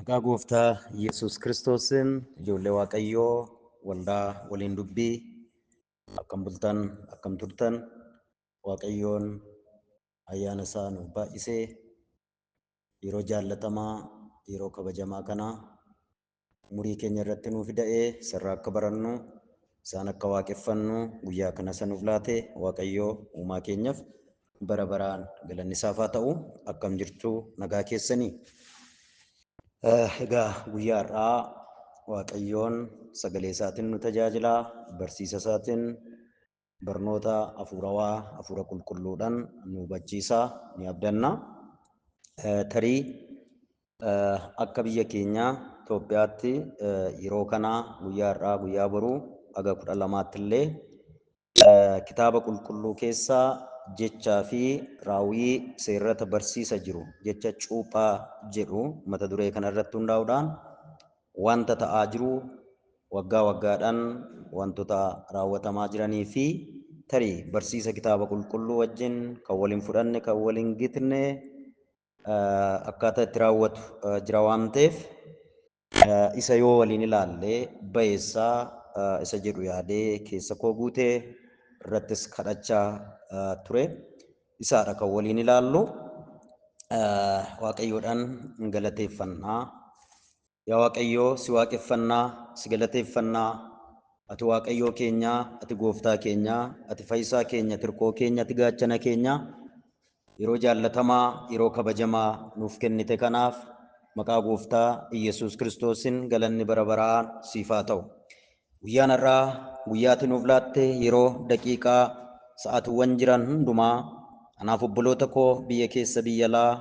Maqaa gooftaa Yesuus Kiristoosiin ijoollee Waaqayyoo waldaa waliin dubbii akkam bultan akkam turtan Waaqayyoon ayyaana isaa nuuf baay'isee yeroo jaallatamaa yeroo kabajamaa kana umurii keenya irratti nuuf fida'ee sirraa akka barannu isaan akka waaqeffannu guyyaa kana sanuuf laate Waaqayyoo uumaa keenyaaf bara baraan galanni isaaf haa ta'u. Akkam jirtu nagaa keessanii. Egaa guyyaa har'aa Waaqayyoon sagalee isaatiin nu tajaajilaa, barsiisa isaatiin barnoota hafuurawaa hafuura qulqulluudhaan nu hubachiisaa ni abdanna. Tarii akka biyya keenya Itoophiyaatti yeroo kana guyyaa har'aa guyyaa boruu aga 12 illee kitaaba qulqulluu keessaa jechaa fi raawwii seerrata barsiisa jiru jecha cuuphaa jedhu mata duree kana irratti hundaa'uudhaan wanta ta'aa jiru waggaa waggaadhaan wantoota raawwatamaa jiranii fi tarii barsiisa kitaaba qulqulluu wajjin kan waliin fudhanne kan waliin gitne akkaataa itti raawwatu jira waan ta'eef isa yoo waliin ilaallee ba'eessaa isa jedhu yaadee keessa koo guutee irrattis kadhachaa ture. Isaadha kan waliin ilaallu. Waaqayyoodhaan galateeffannaa. Yaa Waaqayyoo si waaqeffannaa, si galateeffannaa. Ati Waaqayyoo keenyaa, ati gooftaa keenyaa, ati fayyisaa keenya, ati hirkoo keenya, ati gaachana keenyaa. Yeroo jaallatamaa, yeroo kabajamaa nuuf kennite kanaaf maqaa gooftaa Yesuus Kiristoosiin galanni bara baraan siif haa ta'u. Guyyaan har'aa guyyaa ati nuuf laatte yeroo daqiiqaa sa'aatiiwwan jiran hundumaa anaaf obboloota koo biyya keessa biyya alaa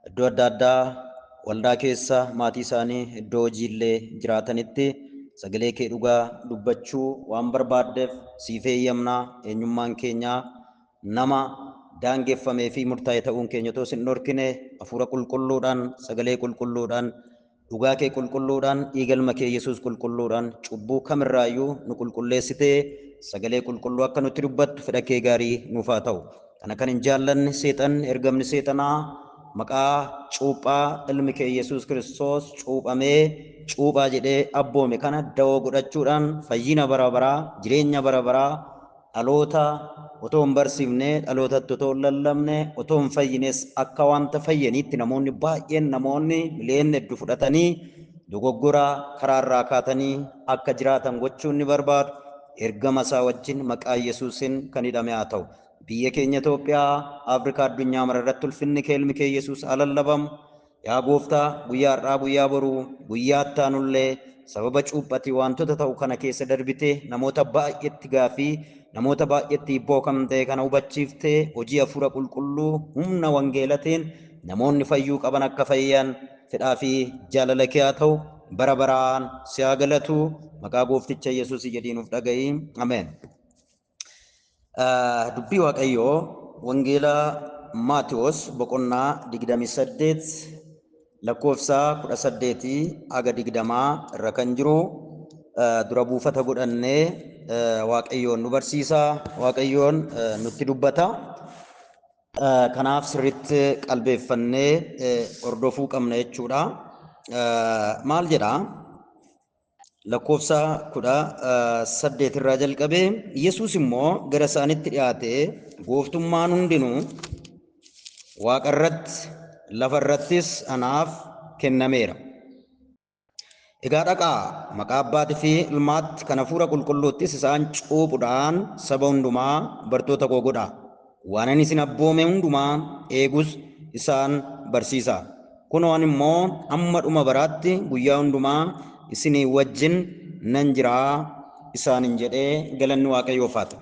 iddoo adda addaa waldaa keessa maatii isaanii iddoo hojiillee jiraatanitti sagalee kee dhugaa dubbachuu waan barbaaddeef siif eeyyamnaa. Eenyummaan keenyaa nama daangeffamee fi murtaa'e ta'uun keenya otoo hin dhorkine hafuura qulqulluudhaan sagalee qulqulluudhaan dhugaa kee qulqulluudhaan dhiiga ilma kee Yesuus qulqulluudhaan cubbuu kamirraayyuu nu qulqulleessitee sagalee qulqulluu akka nutti dubbattu fedha kee gaarii nuuf haa ta'u. Kana kan hin jaallanne seexan ergamni seexanaa maqaa cuuphaa ilmi kee Yesuus Kiristoos cuuphamee cuuphaa jedhee abboome kana da'oo godhachuudhaan fayyina bara baraa jireenya bara baraa dhaloota otoo hin barsiifne dhalootatti otoo hin lallabne otoo hin fayyines akka wanta fayyaniitti namoonni baay'een namoonni miliyoonni hedduu fudhatanii dogoggora karaarraa kaatanii akka jiraatan gochuun ni barbaadu. Ergama isaa wajjin maqaa Yesuusiin kan hidhame haa ta'u. Biyya keenya Itoophiyaa, Afrikaa, addunyaa mara irratti ulfinni kee ilmi kee Yesuus haa lallabamu. Yaa gooftaa guyyaa har'aa guyyaa boruu guyyaa itti aanullee sababa cuuphatii wantoota ta'u kana keessa darbitee namoota baay'eetti gaafii namoota baay'eetti hibboo kan ta'e kana hubachiiftee hojii hafuura qulqulluu humna wangeelatiin namoonni fayyuu qaban akka fayyan fedhaa fi jaalala kee haa ta'u. Bara baraan si haa galatu. Maqaa goofticha Yesuus jedhii nuuf dhaga'i. Ameen. Dubbii Waaqayyoo wangeela Maatewos boqonnaa 28 lakkoofsa 18 haga 20 irra kan jiru dura buufata godhannee Waaqayyoon nu barsiisa. Waaqayyoon nutti dubbata. Kanaaf sirriitti qalbeeffannee hordofuu qabna jechuudha. Maal jedhaa? Lakkoofsa 18 irraa jalqabee Yesuus immoo gara isaanitti dhiyaatee gooftummaan hundinuu Waaqa irratti lafa irrattis anaaf kennameera. Egaa dhaqaa maqaa Abbaatii fi Ilmaatti kan hafuura qulqulluuttis isaan cuuphuudhaan saba hundumaa bartoota koo godhaa. Waan ani isin abboome hundumaa eegus isaan barsiisaa. Kunoo ani immoo hamma dhuma baraatti guyyaa hundumaa isinii wajjin nan jiraa isaaniin jedhee galanni Waaqayyoof haa ta'u.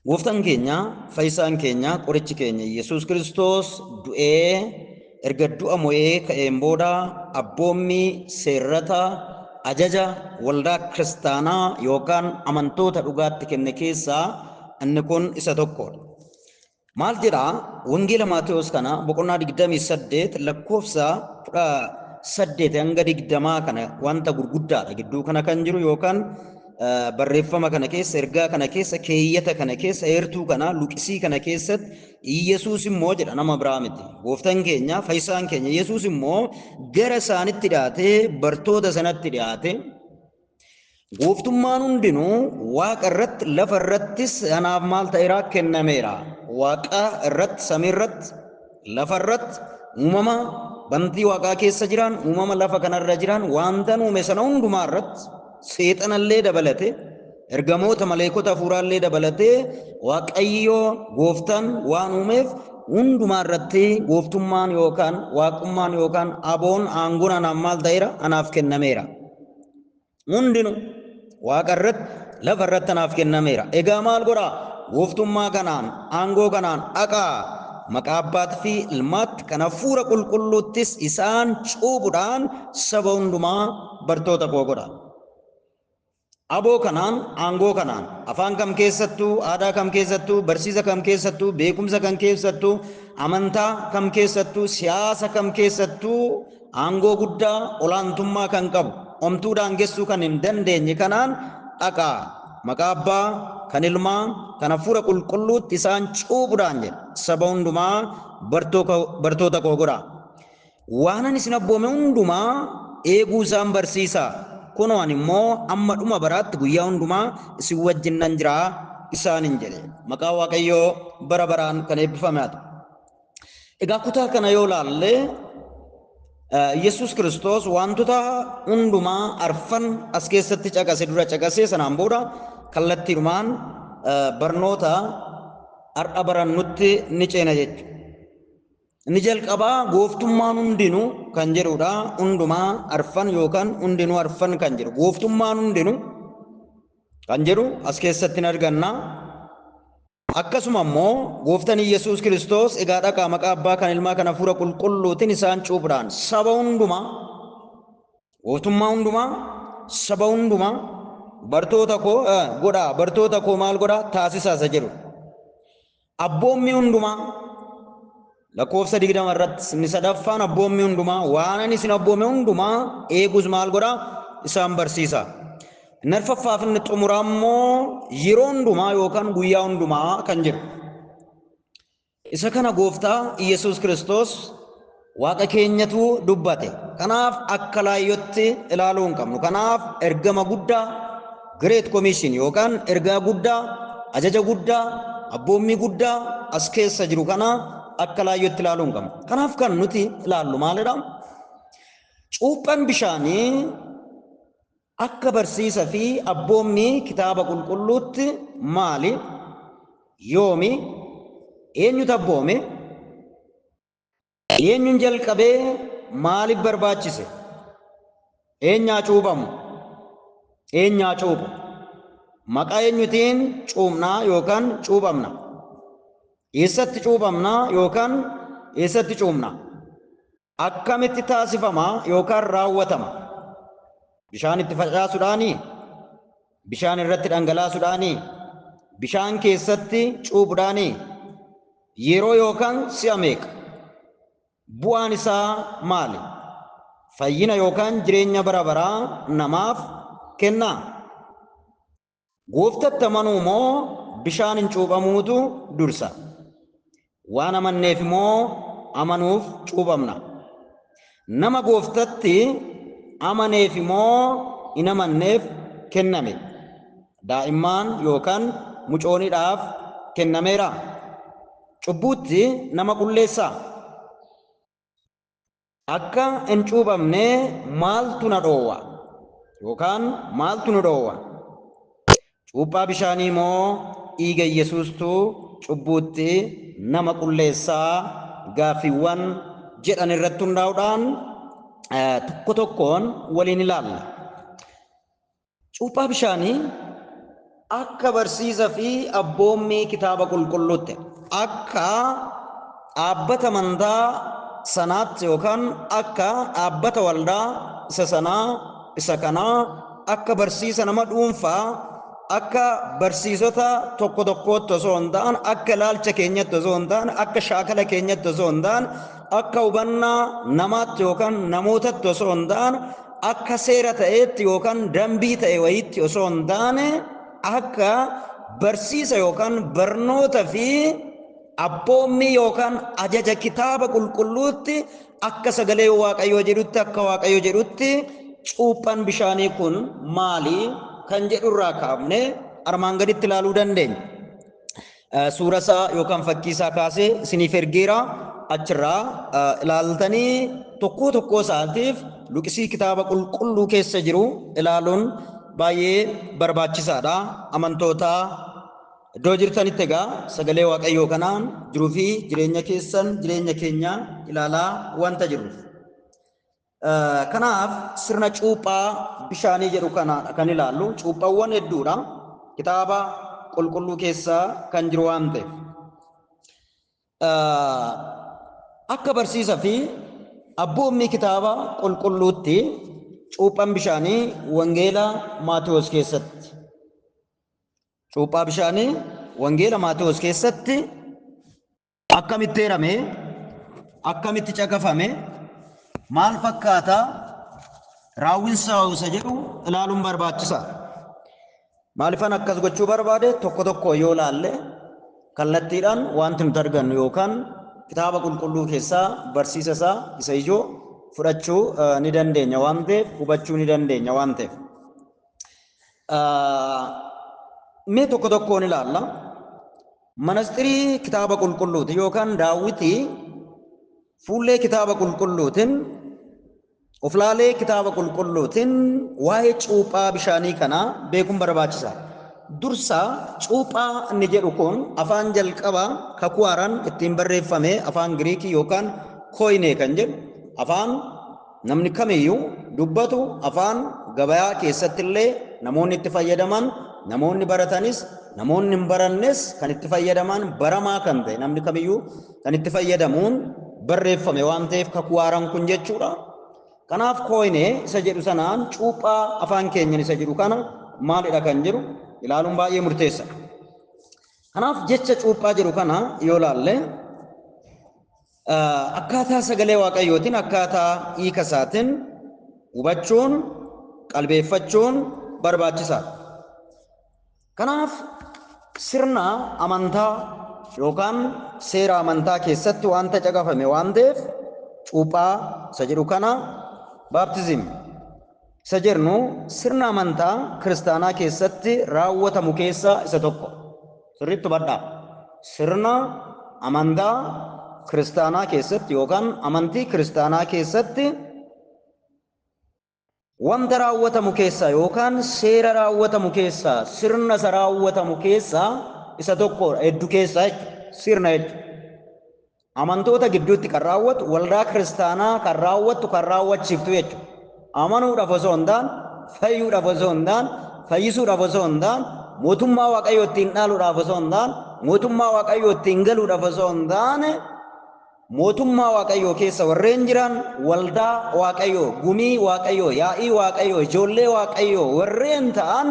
Gooftaan keenya fayyisaan keenya qorichi keenya Yesuus Kiristoos du'ee erga du'a mo'ee ka'een booda abboommi seerrata ajaja waldaa kiristaanaa yookaan amantoota dhugaatti kenne keessaa inni kun isa tokkodha. Maal jedhaa? Wangeela Maatewos kana boqonnaa 28 lakkoofsa 18 hanga 20 kana wanta gurguddaadha gidduu kana kan jiru yookaan barreeffama kana keessa ergaa kana keessa keeyyata kana keessa heertuu kana luqisii kana keessatti Yesuus immoo jedha nama biraa miti. Gooftaan keenya fayyisaan keenya Yesuus immoo gara isaanitti dhiyaatee bartoota sanatti dhiyaatee gooftummaan hundinuu waaqa irratti lafa irrattis anaaf maal ta'eeraa kennameera. Waaqa irratti samii irratti lafa irratti uumama bantii waaqaa keessa jiran uumama lafa kanarra jiran wanta uume sana hundumaa irratti seexanallee dabalate ergamoota maleekota hafuuraallee dabalate waaqayyoo gooftaan waan uumeef hundumaa irratti gooftummaan yookaan waaqummaan yookaan aboon aangoon anaaf maal ta'eera anaaf kennameera. Hundinuu waaqa irratti lafa irratti anaaf kennameera. Egaa maal godhaa? Gooftummaa kanaan aangoo kanaan dhaqaa maqaa Abbaatii fi Ilmaatti kan Hafuura Qulqulluuttis isaan cuuphuudhaan saba hundumaa bartoota koo godhaa. Aboo kanaan aangoo kanaan afaan kam keessattuu aadaa kam keessattuu barsiisa kam keessattuu beekumsa kam keessattuu amantaa kam keessattuu siyaasa kam keessattuu aangoo guddaa olaantummaa kan qabu omtuu daangessuu kan hin dandeenye kanaan dhaqaa maqaa Abbaa kan Ilmaa kan Hafuura Qulqulluutti isaan cuuphuudhaan jedha saba hundumaa bartoota koo godhaa. Waanan isin abboome hundumaa eeguu isaan barsiisaa. Kunoo ani immoo amma dhuma baraatti guyyaa hundumaa isin wajjin nan jiraa isaanin jedhe. Maqaa Waaqayyoo bara baraan kan eebbifame haa ta'u. Egaa kutaa kana yoo laalle Yesuus Kiristoos wantoota hundumaa arfan as keessatti caqase dura caqasee sanaan booda kallattiidhumaan barnoota har'a barannutti ni ceena jechuudha. Inni jalqabaa gooftummaan hundinuu kan jedhudha. Hundumaa arfan yookaan hundinuu arfan kan jedhu. Gooftummaan hundinuu kan jedhu as keessatti hin arganna. Akkasuma immoo gooftaan Yesuus Kiristoos egaa dhaqaa maqaa Abbaa kan Ilmaa kan Hafuura Qulqulluutiin isaan cuuphuudhaan saba hundumaa gooftummaa hundumaa saba hundumaa bartoota koo godhaa bartoota koo maal godhaa taasisaa isa jedhu. Abboommii hundumaa lakkoofsa 20 irratti inni sadaffaan abboommii hundumaa waanan isin abboome hundumaa eeguus maal godhaa isaan barsiisaa. Inni arfaffaaf inni xumuraa immoo yeroo hundumaa yookaan guyyaa hundumaa kan jedhu. Isa kana gooftaa Yesuus Kiristoos waaqa keenyatu dubbate. Kanaaf akka laayyootti ilaaluu hin qabnu. Kanaaf ergama guddaa Great Commission yookaan ergaa guddaa ajaja guddaa abboommii guddaa as keessa jiru kana akka laayyootti ilaaluu hin qabnu. Kanaaf kan nuti ilaallu maalidha? Cuuphaan bishaanii akka barsiisa fi abboommii kitaaba qulqulluutti maali? Yoomi? Eenyutu abboome? Eenyuun jalqabee maaliif barbaachise? Eenyaa cuuphamu? Eenyaa cuuphu? Maqaa eenyutiin cuuphnaa yookaan cuuphamna? Eessatti cuuphamna yookaan eessatti cuuphna? Akkamitti taasifama yookaan raawwatama? Bishaan itti facaasuudhaanii? Bishaan irratti dhangalaasuudhaanii? Bishaan keessatti cuuphuudhaanii? Yeroo yookaan si'a meeqa? Bu'aan isaa maali? Fayyina yookaan jireenya bara baraa namaaf kennaa? Gooftatti amanuu moo bishaan hin cuuphamuutu dursa? Waan amanneef immoo amanuuf cuuphamna? Nama gooftatti amaneef immoo hin amanneef kenname? Daa'imman yookaan mucooniidhaaf kennameera? Cubbuutti nama qulleessaa? Akka hin cuuphamne maaltu na dhoowwa yookaan maaltu nu dhoowwa? Cuuphaa bishaanii moo dhiiga Yesuustu cubbuutti nama qulleessaa? Gaaffiiwwan jedhan irratti hundaa'uudhaan tokko tokkoon waliin ilaalla. Cuuphaa bishaanii akka barsiisa fi abboommii kitaaba qulqulluutti akka dhaabbata amantaa sanaatti yookaan akka dhaabbata waldaa isa sanaa isa kanaa akka barsiisa nama dhuunfaa akka barsiisota tokko tokkootti osoo hin ta'an akka ilaalcha keenyatti osoo hin ta'an akka shaakala keenyatti osoo hin ta'an akka hubannaa namaatti yookaan namootatti osoo hin ta'an akka seera ta'eetti yookaan dambii ta'e wayiitti osoo hin taane akka barsiisa yookaan barnoota fi abboommii yookaan ajaja kitaaba qulqulluutti akka sagalee Waaqayyoo jedhutti akka Waaqayyo jedhutti cuuphaan bishaanii kun maali kan jedhurraa kaafne armaan gaditti ilaaluu dandeenya. Suurasaa yookaan fakkiisaa kaasee isiniif ergeera achirraa ilaaltanii tokko isaatiif luqisii kitaaba qulqulluu keessa jiru ilaaluun baay'ee barbaachisaadha. Amantoota iddoo jirtanitti egaa sagalee Waaqayyoo kanaan jiruu fi jireenya keessan jireenya keenya ilaalaa wanta jiruuf. Kanaaf sirna cuuphaa bishaanii jedhu kana kan ilaallu cuuphaawwan hedduudha. Kitaaba qulqulluu keessa kan jiru waan ta'eef. Akka barsiisa fi abboommii kitaaba qulqulluutti cuuphaan bishaanii wangeela Maatewos keessatti. Cuuphaa bishaanii wangeela Maatewos keessatti akkamitti eerame, akkamitti caqafame, maal fakkaata raawwinsaa isa jedhu ilaaluun barbaachisaa. Maalifan akkas gochuu barbaade tokko yoo laalle kallattiidhaan wanti nuti argannu yookaan kitaaba qulqulluu keessaa barsiisa isaa isa ijoo fudhachuu ni dandeenya waan ta'eef hubachuu ni dandeenya waan ta'eef. Mee tokkoon ilaalla. Manastirii kitaaba qulqulluuti yookaan daawwitii fuullee kitaaba qulqulluutiin of laalee kitaaba qulqulluutiin waa'ee cuuphaa bishaanii kanaa beekuun barbaachisaa. Dursa cuuphaa inni jedhu kun afaan jalqabaa kakuu haaraan ittiin barreeffame afaan Giriikii yookaan koinee kan jedhu afaan namni kamiyyuu dubbatu afaan gabayaa keessatti illee namoonni itti fayyadaman namoonni baratanis namoonni hin barannes kan itti fayyadaman baramaa kan ta'e namni kamiyyuu kan itti fayyadamuun barreeffame waan ta'eef kakuu haaraan kun jechuudha. Kanaaf koinee isa jedhu sanaan cuuphaa afaan keenyan isa jedhu kana maalidha kan jedhu ilaaluun baay'ee murteessa. Kanaaf jecha cuuphaa jedhu kana yoo laalle akkaataa sagalee Waaqayyootiin akkaataa hiika isaatiin hubachuun qalbeeffachuun barbaachisaadha. Kanaaf sirna amantaa yookaan seera amantaa keessatti wanta caqafame waan ta'eef cuuphaa isa jedhu kana baaptizim isa jennu sirna amantaa kiristaanaa keessatti raawwatamu keessaa isa tokko. Sirriitti hubadhaa. Sirna amantaa kiristaanaa keessatti yookaan amantii kiristaanaa keessatti wanta raawwatamu keessaa yookaan seera raawwatamu keessaa sirna isa raawwatamu keessaa isa tokko hedduu keessaa sirna hedduu. Amantoota gidduutti kan raawwatu waldaa kiristaanaa kan raawwattu kan raawwachiiftu jechuudha. Amanuudhaaf osoo hin taane, fayyuudhaaf osoo hin taane, fayyisuudhaaf osoo hin taane, mootummaa Waaqayyoo ittiin dhaaluudhaaf osoo hin taane, mootummaa Waaqayyoo ittiin galuudhaaf osoo hin taane, mootummaa Waaqayyoo keessa warreen jiran waldaa Waaqayyoo, gumii Waaqayyoo, yaa'ii Waaqayyoo, ijoollee Waaqayyoo warreen ta'an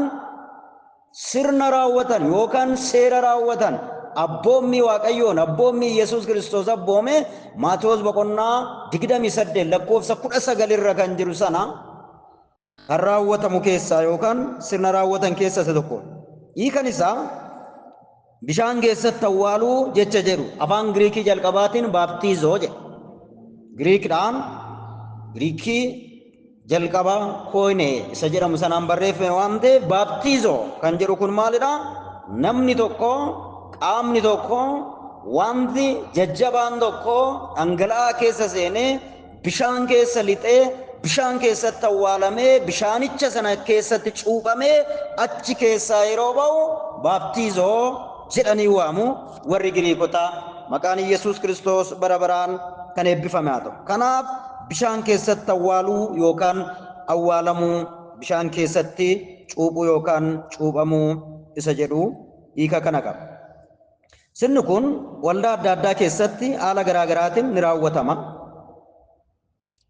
sirna raawwatan yookaan seera raawwatan abboommii Waaqayyoon abboommii Yesuus Kiristoos abboome Maatewos boqonnaa 28 lakkoofsa 19 irra kan jiru sana kan raawwatamu keessaa yookaan sirna raawwatan keessaa isa tokko. Hiikan isaa bishaan keessatti awwaaluu jecha jedhu afaan Giriikii jalqabaatiin baaptiizoo jedha. Giriikii jalqabaa koinee isa jedhamu sanaan barreeffame waan ta'eef baaptiizoo kan jedhu kun maalidha? Namni tokko qaamni tokko wanti jajjabaan tokko dhangala'aa keessa seenee bishaan keessa lixee bishaan keessatti awwaalamee bishaanicha sana keessatti cuuphamee achi keessaa yeroo ba'u baaptiizoo jedhanii waamu warri Giriikotaa. Maqaan Yesuus Kiristoos bara baraan kan eebbifame haa ta'u. Kanaaf bishaan keessatti awwaaluu yookaan awwaalamuu bishaan keessatti cuuphuu yookaan cuuphamuu isa jedhu hiika kana qaba. Sirni kun waldaa adda addaa keessatti haala garaagaraatiin ni raawwatama.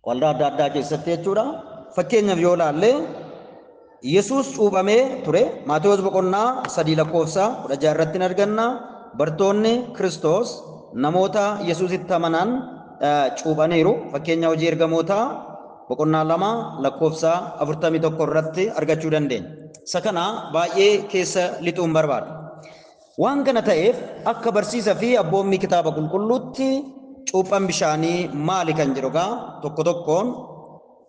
Waldaa adda addaa keessatti jechuudha. Fakkeenyaaf yoo laalle Yesuus cuuphamee ture Maatewos boqonnaa 3 lakkoofsa 16 irratti ni arganna. Bartoonni Kiristoos namoota Yesuusitti amanan cuuphaniiru. Fakkeenyaaf hojii ergamootaa boqonnaa 2 lakkoofsa 41 irratti argachuu dandeenya. Sakana baay'ee keessa lixuun barbaada. Waan kana ta'eef akka barsiisa fi abboommii kitaaba qulqulluutti cuuphan bishaanii maali kan jedhugaa tokko tokkoon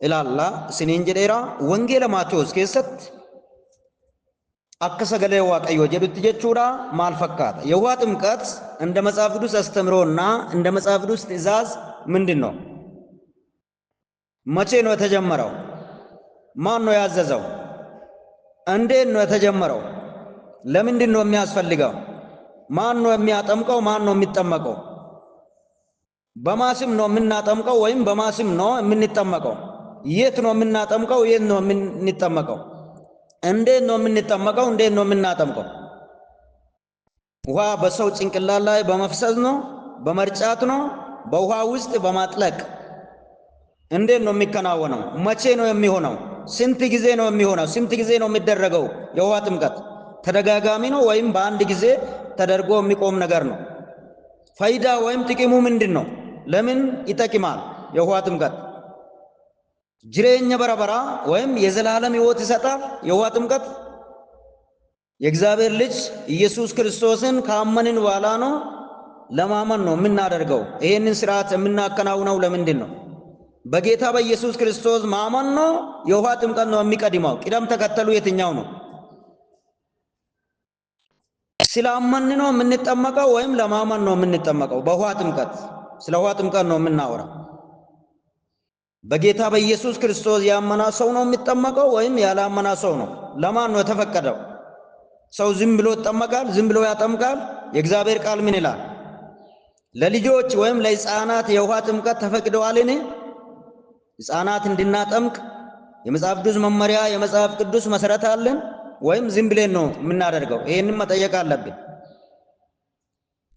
ilaalla. Isiniin jedheera wangeela Maatewos keessatti akka sagalee waaqayyoo jedhutti jechuudha maal fakkaata? የውሃ ጥምቀት እንደ መጽሐፍ ቅዱስ አስተምሮና እንደ መጽሐፍ ቅዱስ ትእዛዝ ምንድነው? መቼ ነው የተጀመረው? ማን ነው ያዘዘው? እንዴት ነው የተጀመረው? ለምንድን ነው የሚያስፈልገው? ማን ነው የሚያጠምቀው? ማን ነው የሚጠመቀው? በማስም ነው የምናጠምቀው ወይም በማስም ነው የምንጠመቀው? የት ነው የምናጠምቀው? የት ነው የምንጠመቀው? እንዴት ነው የምንጠመቀው? እንዴት ነው የምናጠምቀው? ውሃ በሰው ጭንቅላት ላይ በመፍሰስ ነው? በመርጫት ነው? በውሃ ውስጥ በማጥለቅ? እንዴት ነው የሚከናወነው? መቼ ነው የሚሆነው? ስንት ጊዜ ነው የሚሆነው? ስንት ጊዜ ነው የሚደረገው? የውሃ ጥምቀት ተደጋጋሚ ነው ወይም በአንድ ጊዜ ተደርጎ የሚቆም ነገር ነው? ፋይዳ ወይም ጥቅሙ ምንድነው? ለምን ይጠቅማል? የውሃ ጥምቀት ጅሬኛ በረበራ ወይም የዘላለም ሕይወት ይሰጣል። የውሃ ጥምቀት የእግዚአብሔር ልጅ ኢየሱስ ክርስቶስን ካመንን በኋላ ነው ለማመን ነው የምናደርገው። ይሄንን ስርዓት የምናከናውነው ለምንድን ነው? በጌታ በኢየሱስ ክርስቶስ ማመን ነው? የውሃ ጥምቀት ነው የሚቀድመው? ቅደም ተከተሉ የትኛው ነው? ስላመን ነው የምንጠመቀው ወይም ለማመን ነው የምንጠመቀው? በውሃ ጥምቀት ስለ ውሃ ጥምቀት ነው የምናወራው። በጌታ በኢየሱስ ክርስቶስ ያመና ሰው ነው የሚጠመቀው ወይም ያላመና ሰው ነው? ለማን ነው የተፈቀደው? ሰው ዝም ብሎ ይጠመቃል? ዝም ብሎ ያጠምቃል? የእግዚአብሔር ቃል ምን ይላል? ለልጆች ወይም ለሕፃናት የውሃ ጥምቀት ተፈቅደዋልን? ሕፃናት እንድናጠምቅ የመጽሐፍ ቅዱስ መመሪያ የመጽሐፍ ቅዱስ መሰረት አለን ወይም ዝም ብለን ነው የምናደርገው? ይሄንን መጠየቅ አለብን።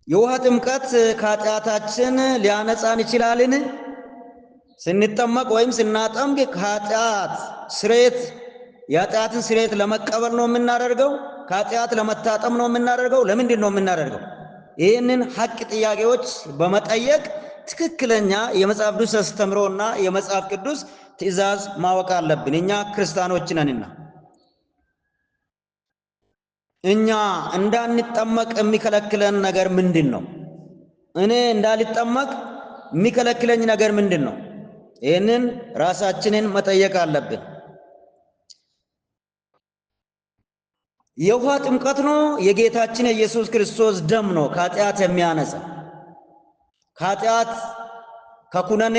የውሃ ጥምቀት ከኃጢአታችን ሊያነጻን ይችላልን? ስንጠመቅ ወይም ስናጠምቅ ከኃጢአት ስርየት የኃጢአትን ስርየት ለመቀበል ነው የምናደርገው? ከኃጢአት ለመታጠብ ነው የምናደርገው? ለምንድን ነው የምናደርገው? ይህንን ሐቅ ጥያቄዎች በመጠየቅ ትክክለኛ የመጽሐፍ ቅዱስ አስተምሮና የመጽሐፍ ቅዱስ ትእዛዝ ማወቅ አለብን። እኛ ክርስቲያኖች ነንና እኛ እንዳንጠመቅ የሚከለክለን ነገር ምንድን ነው? እኔ እንዳልጠመቅ የሚከለክለኝ ነገር ምንድን ነው? ይህንን ራሳችንን መጠየቅ አለብን። የውሃ ጥምቀት ነው የጌታችን የኢየሱስ ክርስቶስ ደም ነው ከኃጢአት የሚያነጻ ከኃጢአት ከኩነኔ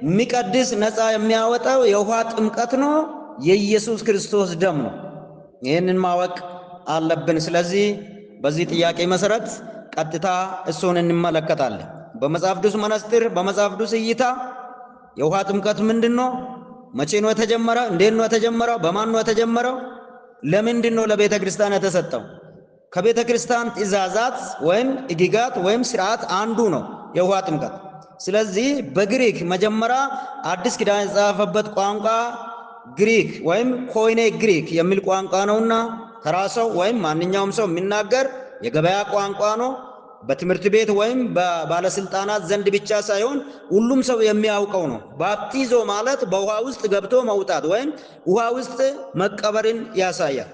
የሚቀድስ ነፃ የሚያወጣው የውሃ ጥምቀት ነው የኢየሱስ ክርስቶስ ደም ነው። ይህንን ማወቅ አለብን። ስለዚህ በዚህ ጥያቄ መሰረት ቀጥታ እሱን እንመለከታለን። በመጽሐፍ ቅዱስ መነጽር በመጽሐፍ ቅዱስ እይታ የውሃ ጥምቀት ምንድነው? መቼ ነው የተጀመረው? እንዴት ነው የተጀመረው? በማን ነው የተጀመረው? ለምንድን ነው ለቤተ ክርስቲያን የተሰጠው? ከቤተ ክርስቲያን ትእዛዛት ወይም ሕግጋት ወይም ስርዓት አንዱ ነው የውሃ ጥምቀት። ስለዚህ በግሪክ መጀመሪያ አዲስ ኪዳን የተጻፈበት ቋንቋ ግሪክ ወይም ኮይኔ ግሪክ የሚል ቋንቋ ነውና ተራ ሰው ወይም ማንኛውም ሰው የሚናገር የገበያ ቋንቋ ነው። በትምህርት ቤት ወይም በባለስልጣናት ዘንድ ብቻ ሳይሆን ሁሉም ሰው የሚያውቀው ነው። ባፕቲዞ ማለት በውሃ ውስጥ ገብቶ መውጣት ወይም ውሃ ውስጥ መቀበርን ያሳያል።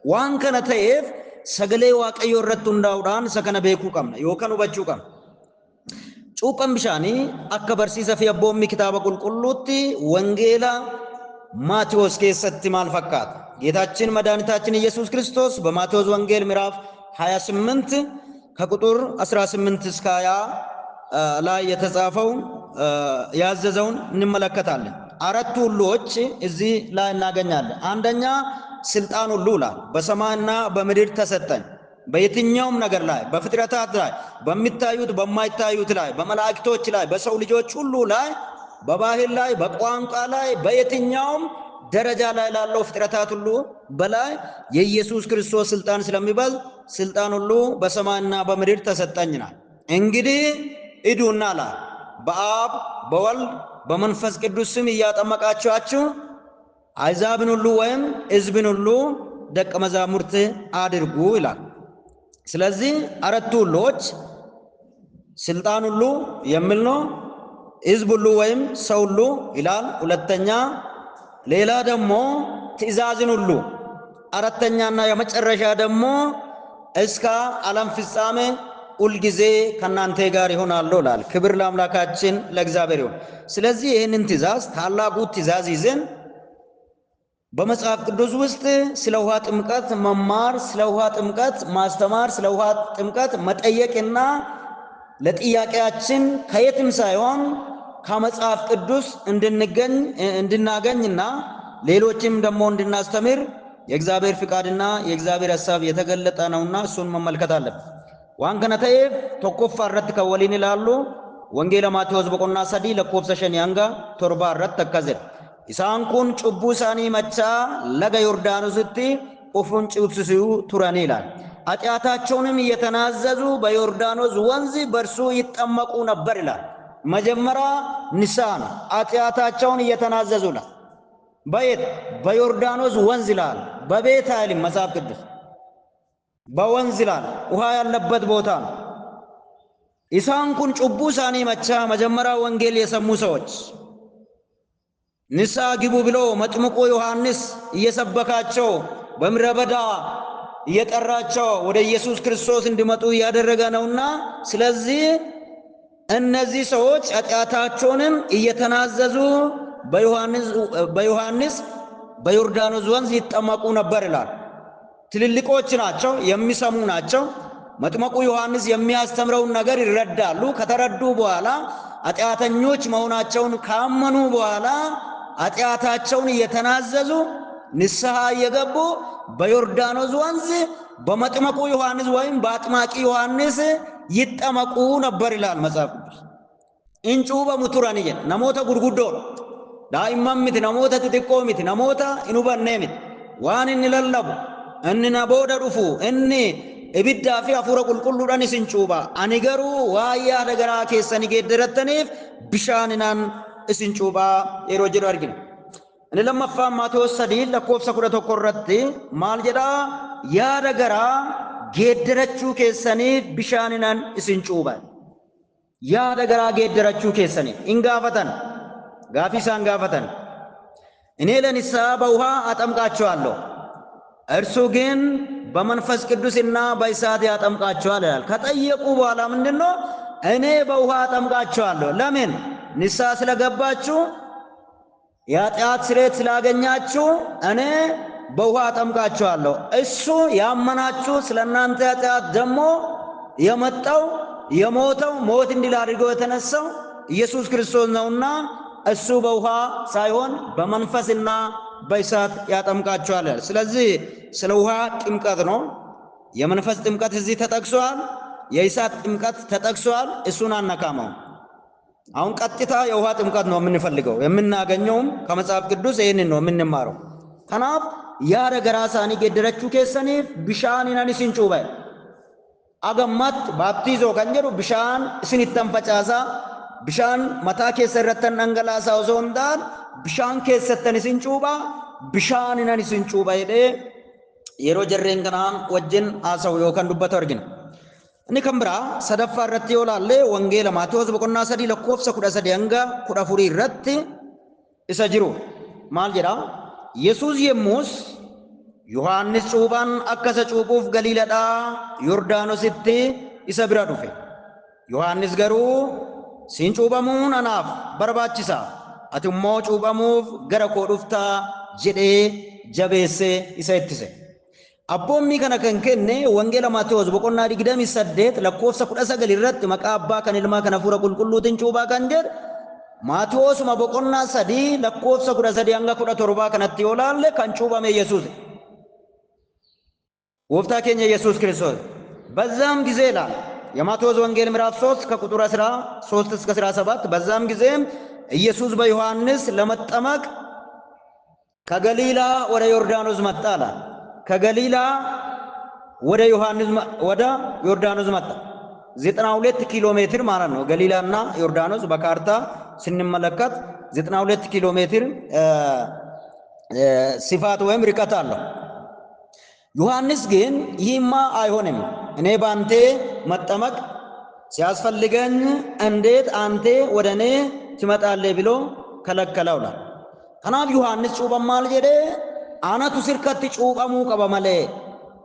ዋን ከነ ተኤፍ ሰገሌ ዋቀዮ ረቱ እንዳውዳን ሰከነ ቤኩ ቀምነ ዮከኑ በቹ ቀም ጩቀም ብሻኒ አከ በርሲሰ ፊ አቦሚ ኪታበ ቁልቁሉቲ ወንጌላ ማቴዎስ ኬሰቲ ማል ፈካት ጌታችን መድኃኒታችን ኢየሱስ ክርስቶስ በማቴዎስ ወንጌል ምዕራፍ 28 ከቁጥር 18 እስከ 20 ላይ የተጻፈው ያዘዘውን እንመለከታለን። አራቱ ሁሉዎች እዚህ ላይ እናገኛለን። አንደኛ ስልጣን ሁሉ ላይ በሰማይና በምድር ተሰጠኝ። በየትኛውም ነገር ላይ በፍጥረታት ላይ በሚታዩት በማይታዩት ላይ በመላእክቶች ላይ በሰው ልጆች ሁሉ ላይ በባህል ላይ በቋንቋ ላይ በየትኛውም ደረጃ ላይ ላለው ፍጥረታት ሁሉ በላይ የኢየሱስ ክርስቶስ ስልጣን ስለሚበልጥ ስልጣን ሁሉ በሰማይና በምድር ተሰጠኝናል። እንግዲህ ሂዱና አለ በአብ በወልድ በመንፈስ ቅዱስ ስም እያጠመቃችኋቸው አሕዛብን ሁሉ ወይም ሕዝብን ሁሉ ደቀ መዛሙርት አድርጉ ይላል። ስለዚህ አራቱ ሁሉዎች ስልጣን ሁሉ የሚል ነው። ሕዝብ ሁሉ ወይም ሰው ሁሉ ይላል። ሁለተኛ ሌላ ደግሞ ትእዛዝን ሁሉ፣ አራተኛና የመጨረሻ ደግሞ እስከ ዓለም ፍጻሜ ሁልጊዜ ከእናንተ ጋር ይሆናሉ ይላል። ክብር ለአምላካችን ለእግዚአብሔር ይሁን። ስለዚህ ይህንን ትእዛዝ ታላቁ ትእዛዝ ይዘን በመጽሐፍ ቅዱስ ውስጥ ስለ ውሃ ጥምቀት መማር፣ ስለ ውሃ ጥምቀት ማስተማር፣ ስለ ውሃ ጥምቀት መጠየቅና ለጥያቄያችን ከየትም ሳይሆን ከመጽሐፍ ቅዱስ እንድናገኝና ሌሎችም ደግሞ እንድናስተምር የእግዚአብሔር ፍቃድና የእግዚአብሔር ሐሳብ የተገለጠ ነውና እሱን መመልከት አለብን። ዋን ከነ ተኤፍ tokkoffaa irratti kan waliin ilaallu wangeela Maatewos boqonnaa 3 lakkoofsa 5 hanga 7 irratti akkas jedha. Isaan kun cubbuu isaanii machaa laga Yordaanositti ofuun ciibsisuu turani ይላል። ኃጢአታቸውንም እየተናዘዙ በዮርዳኖስ ወንዝ በእርሱ ይጠመቁ ነበር ይላል። መጀመሪያ ንስሐ ነው። ኃጢአታቸውን እየተናዘዙ ይላል። በየት? በዮርዳኖስ ወንዝ ይላል። በቤት አይልም መጽሐፍ ቅዱስ፣ በወንዝ ይላል። ውሃ ያለበት ቦታ ነው። ኢሳን ኩን ጩቡ ሳኒ መቻ መጀመሪያ ወንጌል የሰሙ ሰዎች ንስሐ ግቡ ብሎ መጥምቁ ዮሐንስ እየሰበካቸው በምድረ በዳ እየጠራቸው ወደ ኢየሱስ ክርስቶስ እንዲመጡ እያደረገ ነውና፣ ስለዚህ እነዚህ ሰዎች ኃጢአታቸውንም እየተናዘዙ በዮሐንስ በዮርዳኖስ ወንዝ ይጠመቁ ነበር ይላል። ትልልቆች ናቸው፣ የሚሰሙ ናቸው። መጥምቁ ዮሐንስ የሚያስተምረውን ነገር ይረዳሉ። ከተረዱ በኋላ ኃጢአተኞች መሆናቸውን ካመኑ በኋላ ኃጢአታቸውን እየተናዘዙ ንስሐ እየገቡ በዮርዳኖስ ወንዝ በመጥምቁ ዮሐንስ ወይም በአጥማቂ ዮሐንስ ይጠመቁ ነበር ይላል መጽሐፍ ቅዱስ። እንጩበ ሙቱራን ይየ ነሞታ ጉርጉዶ ዳኢማም ሚት ነሞታ ጥጥቆ ሚት ነሞታ ኢኑበኔ ሚት ዋን እንለለቡ እንነቦደ ዱፉ እኒ ኢብዳፊ አፉረ ቁልቁሉዳን እስንጩባ አኒገሩ ዋያ ደገራ ኬሰኒ ጌደረተኒፍ ቢሻንናን እስንጩባ የሮ ጅሩ አርጊነ እኔ ለማፋ ማቴዎስ 3 ለኮፍሰ 11 ኮረቲ ማል ጀዳ ያ ደገራ ጌደረቹ ኬሰኒ ቢሻንናን እስንጩባ ያ ደገራ ጌደረቹ ኬሰኒ እንጋፈተን ጋፊሳን ጋፈተን እኔ ለንስሐ በውሃ አጠምቃቸዋለሁ እርሱ ግን በመንፈስ ቅዱስና በእሳት ያጠምቃቸዋል ይላል። ከጠየቁ በኋላ ምንድነው? እኔ በውሃ አጠምቃቸዋለሁ። ለምን? ንስሐ ስለገባችሁ የኃጢአት ስርየት ስላገኛችሁ እኔ በውሃ አጠምቃቸዋለሁ። እሱ ያመናችሁ ስለናንተ ኃጢአት ደግሞ የመጣው የሞተው ሞት እንዲል አድርገው የተነሳው ኢየሱስ ክርስቶስ ነውና እሱ በውሃ ሳይሆን በመንፈስና በእሳት ያጠምቃቸዋል። ስለዚህ ስለ ውሃ ጥምቀት ነው። የመንፈስ ጥምቀት እዚህ ተጠቅሷል። የእሳት ጥምቀት ተጠቅሷል። እሱን አነካማው። አሁን ቀጥታ የውሃ ጥምቀት ነው የምንፈልገው። የምናገኘውም ከመጽሐፍ ቅዱስ ይህንን ነው የምንማረው። ከናፍ ያረ ገራሳኒ ገደረቹ ከሰኒ ቢሻንናን ሲንጩበ አገማት ባፕቲዞ ከንጀሩ ቢሻን ሲንተንፈጫሳ ቢሻን መታ ከሰረተን አንገላሳ ወዞንዳን ቢሻን ከሰተን ሲንጩባ ቢሻንናን ሲንጩባ ይደ የሮ ጀሬን ከናን ወጅን አሰው yokan dubbata argina inni kambira sadaffaa irratti yoolaalle wangeela Maatewos boqonnaa 3 lakkoofsa 13 hanga 14 irratti isa jiru maal jedha Yesuus yemmus Yohaannis cuuphaan akkasa cuuphuuf Galiiladhaa Yordaanositti isa bira dhufe Yohaannis garuu siin cuuphamuun anaaf barbaachisa ati immoo cuuphamuuf gara koo dhuftaa jedhee jabeessee isa ittise Abboommi kana kan kenne wangeela Maatewos boqonnaa 28 lakkoofsa 19 irratti maqaa abbaa kan ilmaa kan hafuura qulqulluutiin cuuphaa kan jedhe Maatewos boqonnaa 3 lakkoofsa 13 hanga 17 kanatti yoolaalle kan cuuphame Yesuus ወፍታ ከኛ ኢየሱስ ክርስቶስ በዛም ጊዜ ይላል የማቴዎስ ወንጌል ምዕራፍ 3 ከቁጥር 13 እስከ 17 በዛም ጊዜ ኢየሱስ በዮሐንስ ለመጠመቅ ከገሊላ ወደ ዮርዳኖስ መጣላ ከገሊላ ወደ ዮርዳኖስ መጣ 92 ኪሎ ሜትር ማለት ነው ገሊላና ዮርዳኖስ በካርታ ስንመለከት 92 ኪሎ ሜትር ስፋት ወይም ርቀት አለው ዮሐንስ ግን ይህማ አይሆንም እኔ ባንተ መጠመቅ ሲያስፈልገኝ እንዴት አንተ ወደኔ simaxaallee biloo kalakkalaudha. Kanaaf Yohaannis cuuphan maal jedhee anatu sirkatti cuuphamuu qaba malee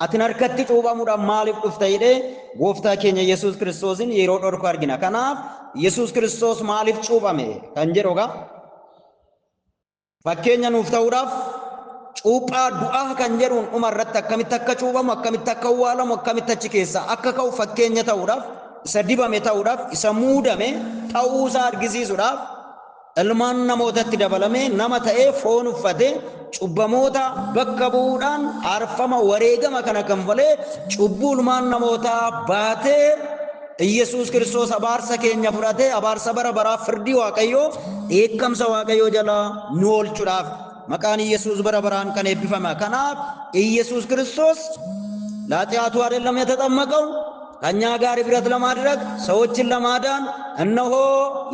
atin harkatti cuuphamuudhaan maaliif dhufta jedhee gooftaa keenya Yesuus Kiristoosin yeroo dhorku argina. Kanaaf Yesuus Kiristoos maaliif cuuphame kan jedhuga fakkeenya nuuf ta'uudhaaf cuuphaa du'aa kan jedhuun dhuma irratti akkamitti akka cuuphamu akkamitti akka awwaalamu akkamitti achi keessaa akka ka'u fakkeenya ta'uudhaaf isa dibame ta'uudhaaf isa muudame ta'uusaa argisiisuudhaaf ilmaan namootatti dabalame nama ta'ee foon uffatee cubbamoota bakka bu'uudhaan aarfama wareegama kana kanfalee cubbuu ilmaan namootaa baatee Yesuus Kiristoos abaarsa keenya fudhatee abaarsa bara baraa firdii Waaqayyoo eekkamsa Waaqayyoo jalaa nu oolchuudhaaf maqaan Yesuus bara baraan kan eebbifame. Kanaaf Yesuus Kiristoos ለኃጢአቱ አይደለም የተጠመቀው ከኛ ጋር ህብረት ለማድረግ ሰዎችን ለማዳን እነሆ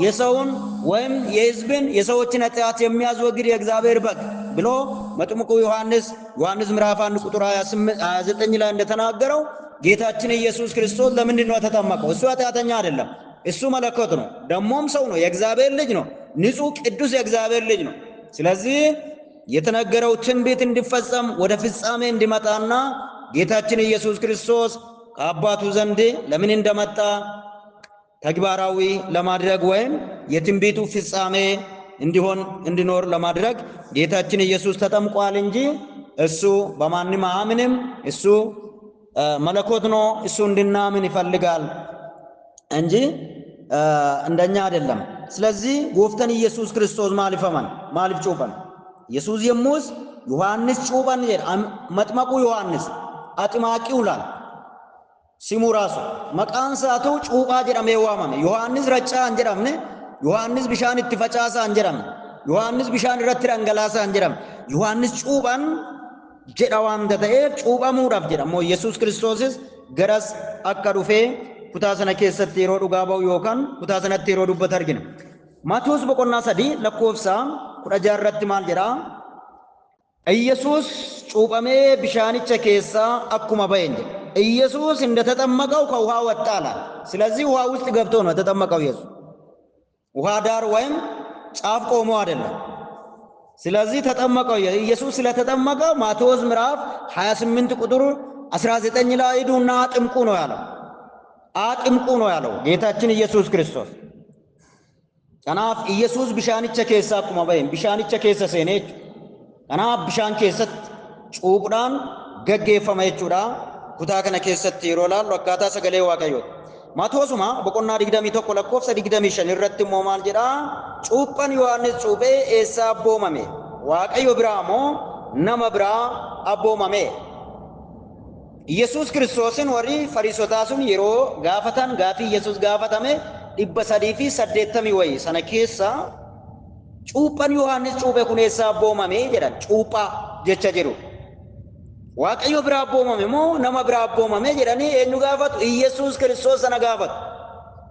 የሰውን ወይም የሕዝብን የሰዎችን ኃጢአት የሚያስወግድ የእግዚአብሔር በግ ብሎ መጥምቁ ዮሐንስ ምዕራፍ 1 ቁጥር 29 ላይ እንደተናገረው ጌታችን ኢየሱስ ክርስቶስ ለምንድን ነው የተጠመቀው? እሱ ኃጢአተኛ አይደለም። እሱ መለኮት ነው፣ ደሞም ሰው ነው፣ የእግዚአብሔር ልጅ ነው፣ ንጹህ ቅዱስ የእግዚአብሔር ልጅ ነው። ስለዚህ የተነገረው ትንቢት እንዲፈጸም ወደ ፍጻሜ እንዲመጣና ጌታችን ኢየሱስ ክርስቶስ ከአባቱ ዘንድ ለምን እንደመጣ ተግባራዊ ለማድረግ ወይም የትንቢቱ ፍጻሜ እንዲሆን እንዲኖር ለማድረግ ጌታችን ኢየሱስ ተጠምቋል እንጂ እሱ በማንም አያምንም። እሱ መለኮት ነው፣ እሱ እንድናምን ይፈልጋል እንጂ እንደኛ አይደለም። ስለዚህ ጎፍተን ኢየሱስ ክርስቶስ ማሊፍ ጩፈን ኢየሱስ የሙስ ዮሐንስ ጩፈን መጥመቁ ዮሐንስ አጥማቂው ላል ሲሙ ራሱ መቃን ሰዓቱ ጩፋ ጀደሜ ዋመመ። ዮሐንስ ረጫ አንጀራምነ ዮሐንስ ቢሻን እትፈጫሳ አንጀራም ዮሐንስ ቢሻን ረትራ አንገላሳ አንጀራም ዮሐንስ ጩፋን ጀዳዋን ደተኤ ጩፋሙዳፍ ጀዳሞ ኢየሱስ ክርስቶስስ ገረስ አከዱፌ ኩታሰነ ከሰት የሮ ዱጋባው ዮካን ኩታሰነት የሮ ዱበት አርግነ ማቴዎስ በቆና ሰዲ ለኮፍሳ ኩዳጃረት ማል ጀራ ኢየሱስ ጩፋሜ ቢሻንቸ ከሳ አኩማ በየንጀ ኢየሱስ እንደተጠመቀው ከውሃ ወጣላ። ስለዚህ ውሃ ውስጥ ገብቶ ነው ተጠመቀው ኢየሱስ። ውሃ ዳር ወይም ጫፍ ቆሞ አይደለም። ስለዚህ ተጠመቀው ኢየሱስ። ስለተጠመቀ ማቴዎስ ምዕራፍ 28 ቁጥር 19 ላይ ሄዱና አጥምቁ ነው ያለው። አጥምቁ ነው ያለው ጌታችን ኢየሱስ ክርስቶስ። ከናፍ ኢየሱስ ቢሻንቸ ከሳ አኩማ በየን ቢሻንቸ ከሰ ሰኔች ከናፍ ቢሻን ከሰት ጩብዳን ገገፈመ ይቹዳ kutaa kana keessatti yeroo laallu akkaataa sagalee Waaqayyooti. Maatoosuma boqonnaa 21 lakkoofsa 25 irratti immoo maal jedha? Cuuphaan Yohaannis cuuphee eessaa abboomame? Waaqayyo biraa moo nama biraa abboomame? Yesuus Kiristoosin warri Fariisotaa sun yeroo gaafatan gaafii Yesuus gaafatame 380 wayi sana keessa cuuphaan Yohaannis cuuphee kun eessaa abboomame jedhan. Cuuphaa jecha jedhu. Waaqayyo biraa abboomame moo nama biraa abboomame jedhanii eenyu gaafatu? Yesuus Kiristoos sana gaafatu.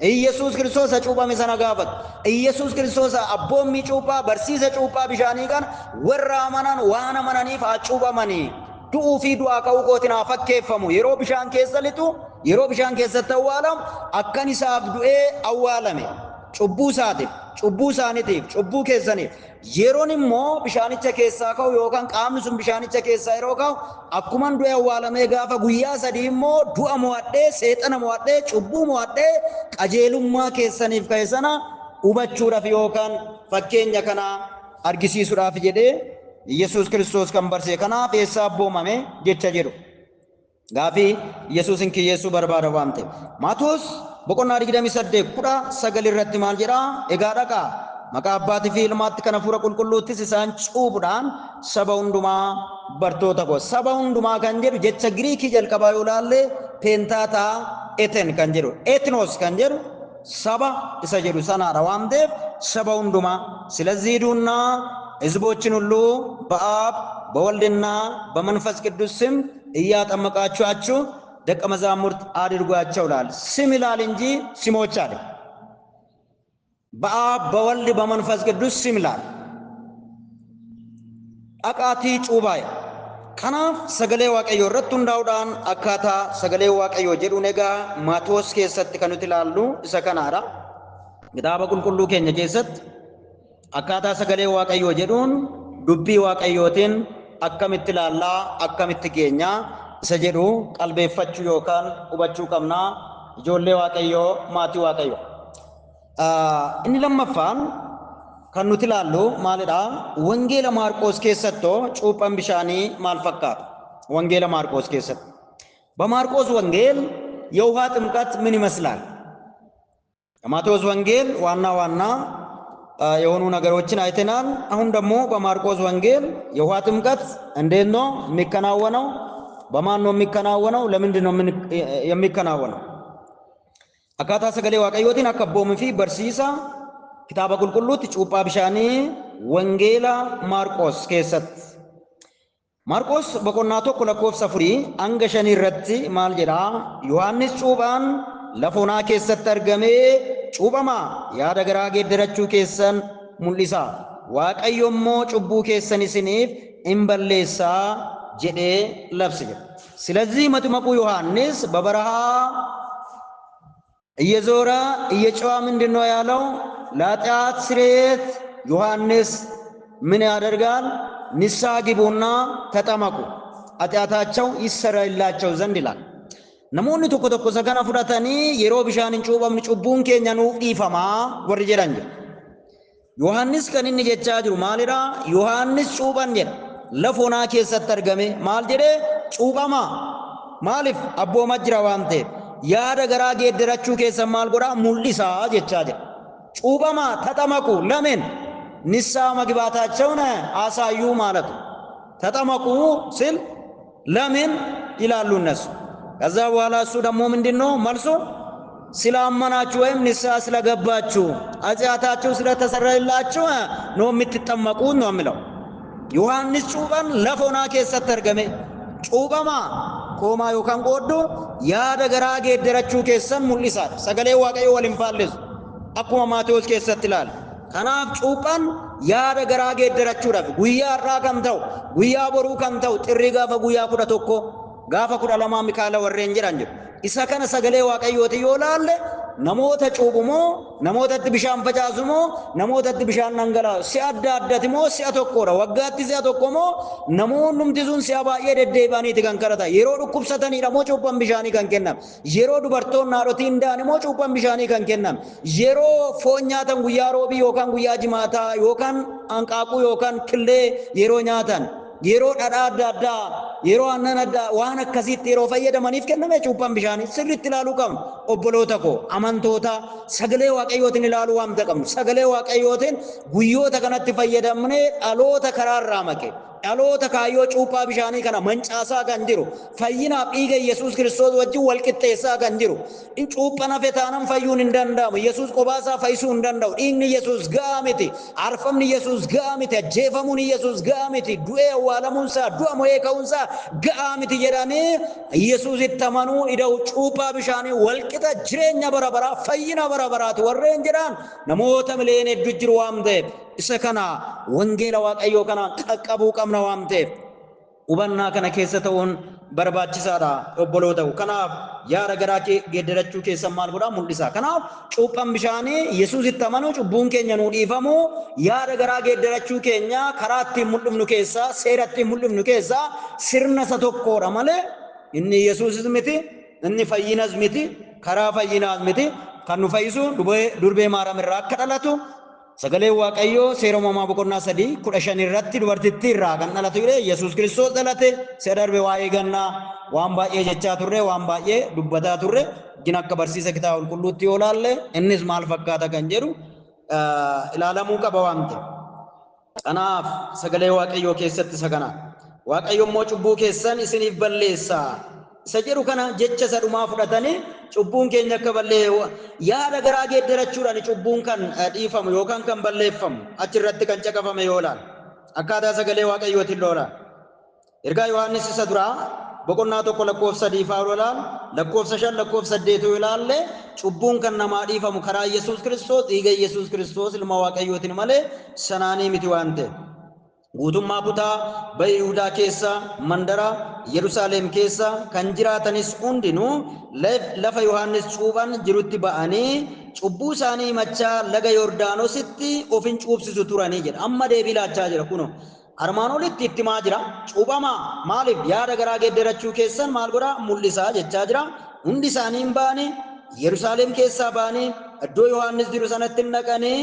Yesuus Kiristoos cuuphame sana gaafatu. Yesuus Kiristoos abboommii cuuphaa barsiisa cuuphaa bishaanii kana warra amanan waan amananiif haa cuuphamanii du'uu fi du'aa ka'uu kootiin haa fakkeeffamu. Yeroo bishaan keessa lixu yeroo bishaan keessatti awwaalamu akkan isaaf du'ee awwaalame cubbuu isaatiif cubbuu isaaniitiif cubbuu keessaniif yeroon immoo bishaanicha keessaa ka'u yookaan qaamni sun bishaanicha keessaa yeroo ka'u akkuman du'e awwaalamee gaafa guyyaa sadii immoo du'a mo'adhee seexana mo'adhee cubbuu mo'adhee qajeelummaa keessaniif ka'e sana hubachuudhaaf yookaan fakkeenya kana argisiisuudhaaf jedhee Yesuus Kiristoos kan barsiise. Kanaaf eessaa abboomame jecha jedhu gaafii Yesuusin kiyyeessuu barbaada waan ta'eef. Maatoos boqonnaa 28 irratti maal jedha? Egaa dhaqaa maqaa abbaatii fi ilmaatti kana hafuura qulqulluuttis isaan cuuphuudhaan saba hundumaa bartoota godhaa. Saba hundumaa kan jedhu jecha Giriikii jalqabaa yoo ilaalle peentaataa eten kan jedhu etnos kan jedhu saba isa jedhu sanaadha waan ta'eef saba hundumaa ስለዚህ ሂዱና ሕዝቦችን ሁሉ በአብ በወልድና በመንፈስ ቅዱስ ስም እያጠመቃችኋቸው ደቀ መዛሙርት አድርጓቸው ይላል። ስም ይላል እንጂ ስሞች አይደል። በአብ በወልድ በመንፈስ ቅዱስ ስም ይላል። አቃቲ ጩባይ ከናፍ ሰገሌ ዋቀዮ ረቱ እንዳውዳን አካታ ሰገሌ ዋቀዮ ጀዱ ነጋ ማቴዎስ keessatti kanuti ilaallu isa kanaadha. Kitaaba qulqulluu keenya keessatti akkaataa sagalee waaqayyoo jedhuun dubbii waaqayyootiin akkamitti ilaallaa akkamitti geenyaa isa jedhu qalbeeffachuu yookaan hubachuu qabnaa ijoollee waaqayyoo maatii waaqayyoo. Inni lammaffaan kan nuti ilaallu maalidha? Wangeela Maarqos keessattuu cuuphan bishaanii maal fakkaata? Wangeela Maarqos keessatti በማርቆስ ወንጌል የውሃ ጥምቀት ምን ይመስላል? የማቴዎስ ወንጌል ዋና ዋና የሆኑ ነገሮችን አይተናል። አሁን ደግሞ በማርቆስ ወንጌል የውሃ ጥምቀት እንዴት ነው የሚከናወነው? በማን ነው የሚከናወነው? ለምንድን ነው የሚከናወነው? አካታ ሰገሌ ዋቀዮቲን አከቦም ፊ በርሲሳ ኪታበ ቁልቁሉት ጩጳ ብሻኒ ወንጌላ ማርቆስ ኬሰት ማርቆስ በቆና tokko lakkoofsa 4 hanga 5 irratti maal jedha? ዮሐንስ cuuphaan lafoonaa keessatti argamee cuuphamaa yaada garaa geeddarachuu keessan mul'isa. Waaqayyo immoo cubbuu keessan isiniif hin balleessaa jedhee labse. ስለዚህ መጥምቁ ዮሐንስ በበረሃ እየዞረ እየጮኸ ምንድን ነው ያለው? ለኃጢአት ስርየት ዮሐንስ ምን ያደርጋል? ንስሐ ግቡና ተጠመቁ ኃጢአታቸው ይሰረይላቸው ዘንድ ይላል። namoonni tokko tokko sagana fudhatanii yeroo bishaan hin cuuphamne cubbuun keenya nuuf dhiifamaa warri jedhan jedha. Yohaannis kan inni jechaa jiru maalidha? Yohaannis cuuphan jedha lafoonaa keessatti argame maal jedhee cuuphamaa. Maaliif? Abbooma jira waan ta'eef yaada garaa geeddarachuu keessan maal godhaa mul'isaa jechaa jira. cuuphamaa ተጠመቁ ለምን? ንስሐ መግባታቸውን አሳዩ ማለት ነው። ተጠመቁ ሲል ለምን ይላሉ እነሱ። ከዛ በኋላ እሱ ደግሞ ምንድነው መልሶ? ስላመናችሁ ወይም ንስሐ ስለገባችሁ ኃጢአታችሁ ስለተሰረየላችሁ ነው የምትጠመቁት ነው የሚለው። ዮሐንስ cuuphan lafoonaa keessatti argame cuuphamaa koomaa yookaan qooddoo yaada garaa geeddarachuu keessan mul'isaadha. Sagalee waaqayyoo waliin faalleessu akkuma Maatewos keessatti ilaala. kanaaf cuuphan yaada garaa geeddarachuudhaaf guyyaa har'aa kan ta'u guyyaa boruu kan ta'u xirrii gaafa guyyaa 11 gaafa 12 Mikaala warreen jedhan jiru. isa kana sagalee waaqayyooti yoo laalle namoota cuuphumoo namootatti bishaan facaasumoo namootatti bishaan dhangalaasu si'a adda addati moo si'a tokkodha? waggaatti si'a tokko moo namoonnumti sun si'a baay'ee deddeebi'aniiti kan kadhatan? yeroo dhukkubsataniidha moo cuuphan bishaanii kan kenname? yeroo dubartoonni haadhotiin da'ani moo cuuphan bishaanii kan kenname? yeroo foon nyaatan guyyaa roobii yookaan guyyaa jimaataa yookaan hanqaaquu yookaan killee yeroo nyaatan yeroo dhadhaa adda addaa yeroo aannan addaa waan akkasiitti yeroo fayyadamaniif kenname cuuphan bishaanii sirriitti ilaaluu qabnu. obboloota koo amantoota sagalee waaqayyootiin ilaaluu waamta qabnu. sagalee waaqayyootiin guyyoota kanatti fayyadamnee dhaloota karaarraa maqe dhaloota kaayyoo cuuphaa bishaanii kana mancaasaa kan jiru fayyinaaf dhiiga Yesuus Kiristoos wajjin wal qixxeessaa kan jiru. in cuuphan hafe taanaan fayyuun hin danda'amu. Yesuus qobaasaa fayyisuu hin danda'u. dhiigni Yesuus ga'a miti. arfamni Yesuus ga'a miti. ajjeefamuun Yesuus ga'a miti. du'ee awwaalamuunsaa du'a mo'ee ka'uunsaa ga'a miti jedhanii Yesuusitti amanuu ida'u cuuphaa bishaanii wal qixa jireenya bara baraa fayyina bara baraati warreen jedhan namoota miliyoona hedduu jiru waan ta'eef isa kana wangeela waaqayyoo kana qaqqabuu qabna waan ta'eef hubannaa kana keessa ta'uun barbaachisaadha obboloota. kanaaf yaada garaa geeddarachuu keessan maal godhaa mul'isa. kanaaf cuuphan bishaanii Yesuusitti amanuu cubbuun keenya nuu dhiifamuu yaada garaa geeddarachuu keenya karaa ittiin mul'ifnu keessaa seera ittiin mul'ifnu keessaa sirna isa tokkodha malee inni Yesuusis miti inni fayyinas miti karaa fayyinaas miti. kan nu fayyisu durbee Maariyaam irraa akka dhalatu sagalee waaqayyoo seera uumamaa boqonnaa 3:15 irratti dubartittii irraa kan dhalatu jedhee Yesuus Kiristoos dhalate. seera darbe waa'ee gannaa waan baay'ee jechaa turre waan baay'ee dubbataa turre jin akka barsiisa kitaaba qulqulluutti yoo laalle innis maal fakkaata kan jedhu ilaalamuu qaba waan ta'e. kanaaf sagalee waaqayyoo keessatti isa kana waaqayyo immoo cubbuu keessan isiniif balleessaa isa jedhu kana jecha isa dhumaa fudhatanii cubbuun keenya akka yaada garaa geeddarachuudhaan cubbuun kan dhiifamu yookaan kan balleeffamu achirratti kan caqafame yoo laal akkaataa sagalee waaqayyootiin loola. ergaa Yohaannis isa duraa boqonnaa 1 lakkoofsa 3 yoo laal lakkoofsa 5 lakkoofsa 8 yoo laalle cubbuun kan namaa dhiifamu karaa Yesuus Kiristoos dhiiga Yesuus Kiristoos ilma waaqayyootiin malee sanaanii miti waan ta'e. guutummaa kutaa Yihuudaa keessa mandara Yerusaalem keessa kan jiraatanis hundinuu lafa Yohaannis cuuphan jirutti ba'anii cubbuu isaanii himachaa laga Yordaanositti ofin cuubsisu turanii jedha. Amma deebii laachaa jira kunoo. Armaan olitti itti maa jira? Cuubamaa maaliif yaada garaa geeddarachuu keessan maal godhaa mul'isaa jechaa jira. Hundi isaanii hin baane Yerusaalem keessaa baanii iddoo Yohaannis jiru sanatti hin dhaqanii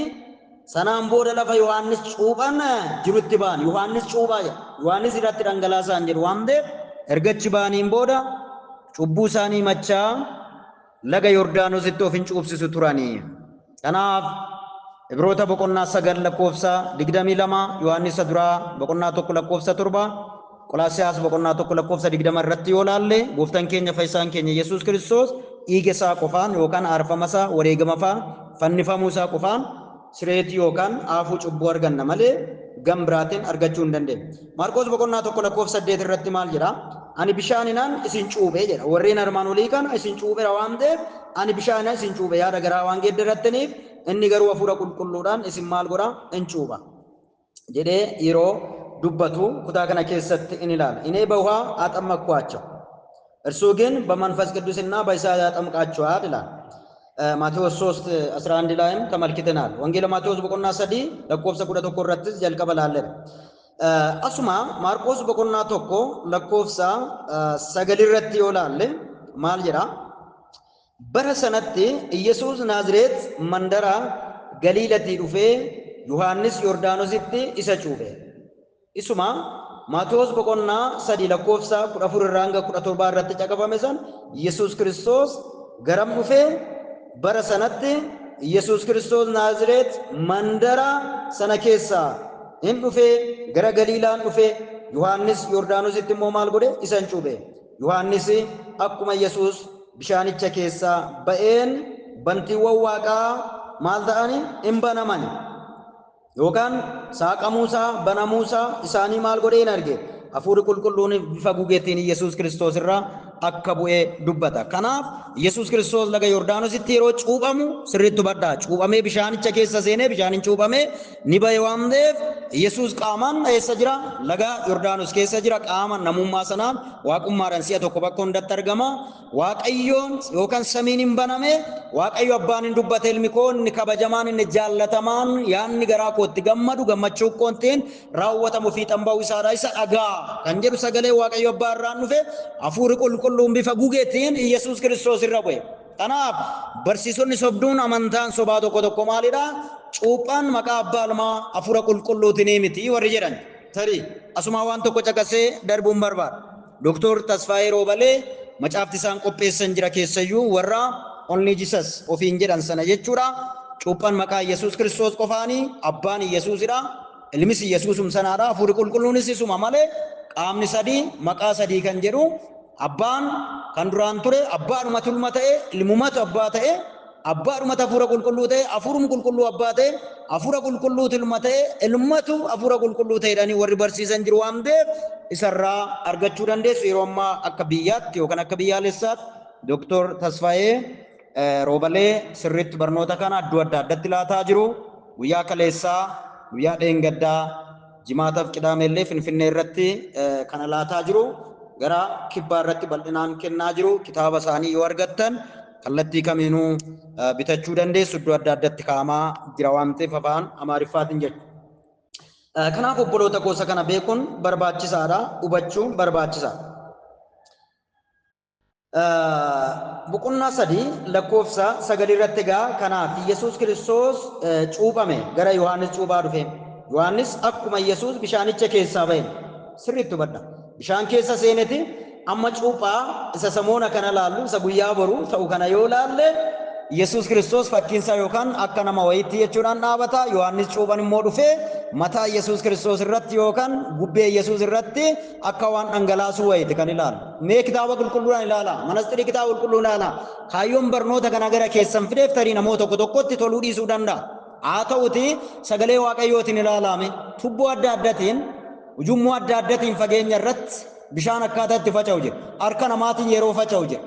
sanaan booda lafa Yohaannis cuuphan jirutti baan. Yohaannis cuuphaa jedha. Yohaannis irratti dhangalaasaan jedhu waan ta'eef ergachi baaniin booda cubbuu isaanii himachaa laga Yordaanositti ofin cuubsisu turanii. Kanaaf Ibroota boqonnaa 9 lakkoofsa 22, Yohaannis duraa boqonnaa 1 lakkoofsa 7, Qolaasiyaas boqonnaa 1 lakkoofsa 20 irratti yoo laalle gooftaan keenya fayyisaan keenya Yesuus Kiristoos dhiiga isaa qofaan yookaan aarfama isaa wareegama isaa fannifamuu isaa qofaan sireetii yookaan aafuu cubbuu arganna malee gam biraatiin argachuu hin dandeenye. Maarqos boqonnaa 1 lakkoofsa 8 irratti maal jedha? Ani bishaaninaan isin cuubee jedha. Warreen armaan olii kana isin cuubeera waan ta'eef ani bishaaninaan isin cuube yaada garaa waan geeddarrattaniif inni garuu hafuura qulqulluudhaan isin maal godha in cuuba jedhee yeroo dubbatu kutaa kana keessatti in ilaala. እኔ በውሃ አጠመቅኳቸው እርሱ ግን በመንፈስ ቅዱስና በእሳት ያጠምቃቸዋል ይላል። ማቴዎስ 3:11 ላይም ተመልክተናል። ወንጌል ማቴዎስ boqonnaa 3 lakkoofsa 11 irratti jalqaba laalle. Asuma Maarqos boqonnaa 1 lakkoofsa 9 irratti yoo laalle maal jedha? Bara sanatti Yesuus Naazreet mandara Galiilatii dhufee Yohaannis Yordaanositti isa cuube. Isuma Maatewos boqonnaa 3 lakkoofsa 14 irraa hanga 17 irratti caqafame san Yesuus Kiristoos garam dhufee bara sanatti Yesuus Kiristoos Naazreet mandara sana keessaa hin dhufee gara Galiilaan dhufee Yohaannis Yordaanositti immoo maal godhe isan cuube. Yohaannis akkuma Yesuus bishaanicha keessaa ba'een bantiiwwan waaqaa maal ta'ani hin banaman yookaan saaqamuusaa banamuusaa isaanii maal godhee hin arge. Hafuurri qulqulluun bifa gugeettiin Yesuus Kiristoos irraa akka bu'ee dubbata. Kanaaf Yesuus Kiristoos laga Yordaanositti yeroo cuuphamu sirriitti hubadhaa. Cuuphamee bishaanicha keessa seenee bishaaniin cuuphamee ni ba'e waan ta'eef Yesuus qaamaan eessa jira? Laga Yordaanos keessa jira. Qaamaan namummaa sanaan waaqummaadhaan si'a tokko bakka hundatti argama. Waaqayyoon yookaan samiin hin baname Waaqayyo abbaan hin dubbate ilmi koo inni kabajamaan inni jaallatamaan yaanni garaa kootti gammadu gammachuu koontiin raawwatamu fiixan ba'uu isaadha isa dhagaa kan jedhu sagalee Waaqayyo abbaa irraan dhufe hafuurri qulqulluun bifa gugeettiin Yesuus Kiristoos irra bu'e. Kanaaf barsiisonni sobduun amantaan sobaa tokko tokko maalidha? Cuuphaan maqaa abbaa ilmaa hafuura qulqulluutiin miti warri jedhan. Tarii asuma waan tokko caqasee darbuun barbaada. Doktor Tasfaayee Roobalee macaafti isaan qopheessan jira keessayyuu warra Only Jesus ofiin jedhan sana jechuudha. Cuuphaan maqaa Yesuus Kiristoos qofaanii abbaan Yesuusidha. Ilmis Yesuusum sanaadha. Hafuurri qulqulluunis isuma malee qaamni sadii maqaa sadii kan jedhu abbaan kan duraan ture abbaadhuma tulma ta'e ilmumatu abbaa ta'e abbaadhumatu hafuura qulqulluu ta'e hafuuruma qulqulluu abbaa ta'e hafuura qulqulluu tulma ta'e ilmatu hafuura qulqulluu ta'edhanii warri barsiisan jiru waan ta'eef isarraa argachuu dandeessu. Yeroo ammaa akka biyyaatti yookaan akka biyyaalessaatti Doktor Tasfaayee Roobalee sirriitti barnoota kana iddoo adda addatti laataa jiru. Guyyaa kaleessaa guyyaa dheengaddaa jimaataaf qidaameellee Finfinnee irratti kana laataa jiru. Gara kibbaa irratti bal'inaan kennaa jiru. Kitaaba isaanii yoo argattan kallattii kamiinuu bitachuu dandeessu. Iddoo adda addatti kaa'amaa jira waan ta'eef afaan Amaariffaatiin jechuudha. Kanaaf obboloota gosa kana beekuun barbaachisaadha. Hubachuun barbaachisaadha. Boqonnaa 3 lakkoofsa 9 irratti egaa kanaaf Yesuus Kiristoos cuuphame gara Yohaannis cuuphaa dhufe. Yohaannis akkuma Yesuus bishaanicha keessaa ba'e sirriitti hubadha. Bishaan keessa seeneti amma cuuphaa isa samoona kana laallu isa guyyaa boru ta'u kana yoo laalle Yesuus Kiristoos fakkiinsa yookaan akka nama wayiitti jechuudhaan dhaabata. Yohaannis cuuphan immoo dhufee mataa Yesuus Kiristoos irratti yookaan gubbee Yesuus irratti akka waan dhangalaasuu wayiitti kan ilaalu. Mee kitaaba qulqulluudhaan ilaala. Manastirii kitaaba qulqulluu ilaala. Kaayyoon barnoota kana gara keessan fideef tarii namoota tokko tokkotti toluu dhiisuu danda'a. Haa ta'uti sagalee Waaqayyootiin ilaalame tubboo adda addaatiin ujummoo adda addaatiin fageenya irratti bishaan akkaataa itti faca'u jira. Harka namaatiin yeroo faca'u jira.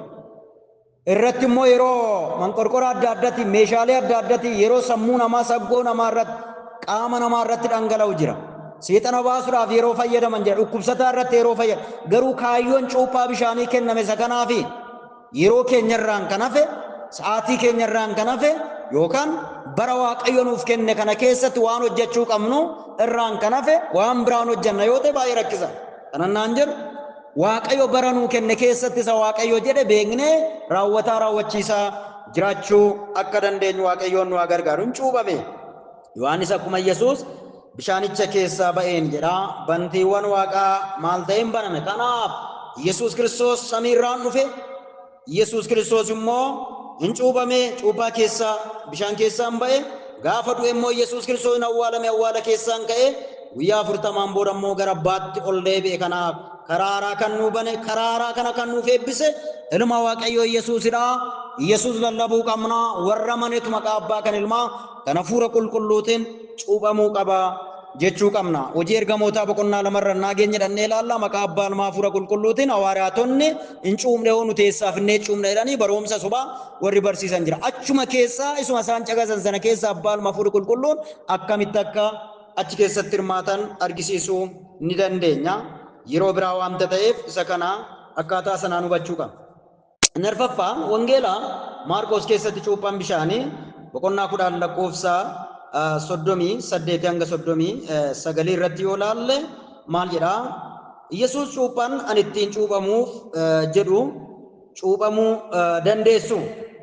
Irratti immoo yeroo manqorqora adda addaatiin meeshaalee adda addaatiin yeroo sammuu namaa saggoo namaa irratti qaama namaa irratti dhangala'u jira. Seexana baasuudhaaf yeroo fayyadaman jira. Dhukkubsataa irratti yeroo fayyadaman. Garuu kaayyoon cuuphaa bishaanii kenname isa kanaafi yeroo keenyarraan kan hafe sa'aatii keenyarraan kan hafe yookaan bara waaqayyo nuuf kenne kana keessatti waan hojjechuu qabnu irraan kan hafe waan biraan hojjenna yoo ta'e baay'ee rakkisa. Kanannaan jedhu waaqayyo bara nuu kenne keessatti isa waaqayyo jedhe beeknee raawwachiisaa jiraachuu akka dandeenyu waaqayyoon nu gargaaru. Hin cuuphame Yohaannis akkuma Yesuus bishaanicha keessaa ba'een jedha bantiiwwan waaqaa maal ta'een baname. Kanaaf Yesuus Kiristoos samiirraan dhufe. Yesuus Kiristoos immoo hin cuuphame cuuphaa keessaa bishaan keessaan ba'e. Gaafa du'e immoo Yesuus Kiristoos awwaalame awwaala keessaan ka'e guyyaa 40 booda immoo gara abbaatti ol deebi'e. Kanaaf karaaraa kan nuu bane karaaraa kana kan nuuf eebbise ilma waaqayyoo Yesuusidha. Yesuus lallabuu qabna. Warra manetu maqaa abbaa kan ilmaa kan hafuura qulqulluutiin cuuphamuu qaba jechuu qabna. Hojii ergamootaa boqonnaa 2 nageenya dhannee ilaalla. Maqaa abbaa ilmaa hafuura qulqulluutiin hawaariyaatonni hin cuumne yoo nu teessaaf hin cuumne jedhanii barumsa sobaa warri barsiisan jira. Achuma keessaa isuma isaan caqasan sana keessa abbaa ilmaa hafuura qulqulluun akkamitti akka achi keessatti hirmaatan argisiisuu ni dandeenya. Yeroo biraa waan ta'eef isa kana akkaataa sanaan hubachuu qabna. Narfaffaa wangeela Maarqos keessatti cuuphaan bishaanii boqonnaa 10 lakkoofsa 38 hanga 39 irratti yoo laalle maal jedha? Yesuus cuuphaan ani ittiin cuuphamuuf jedhu cuuphamuu dandeessu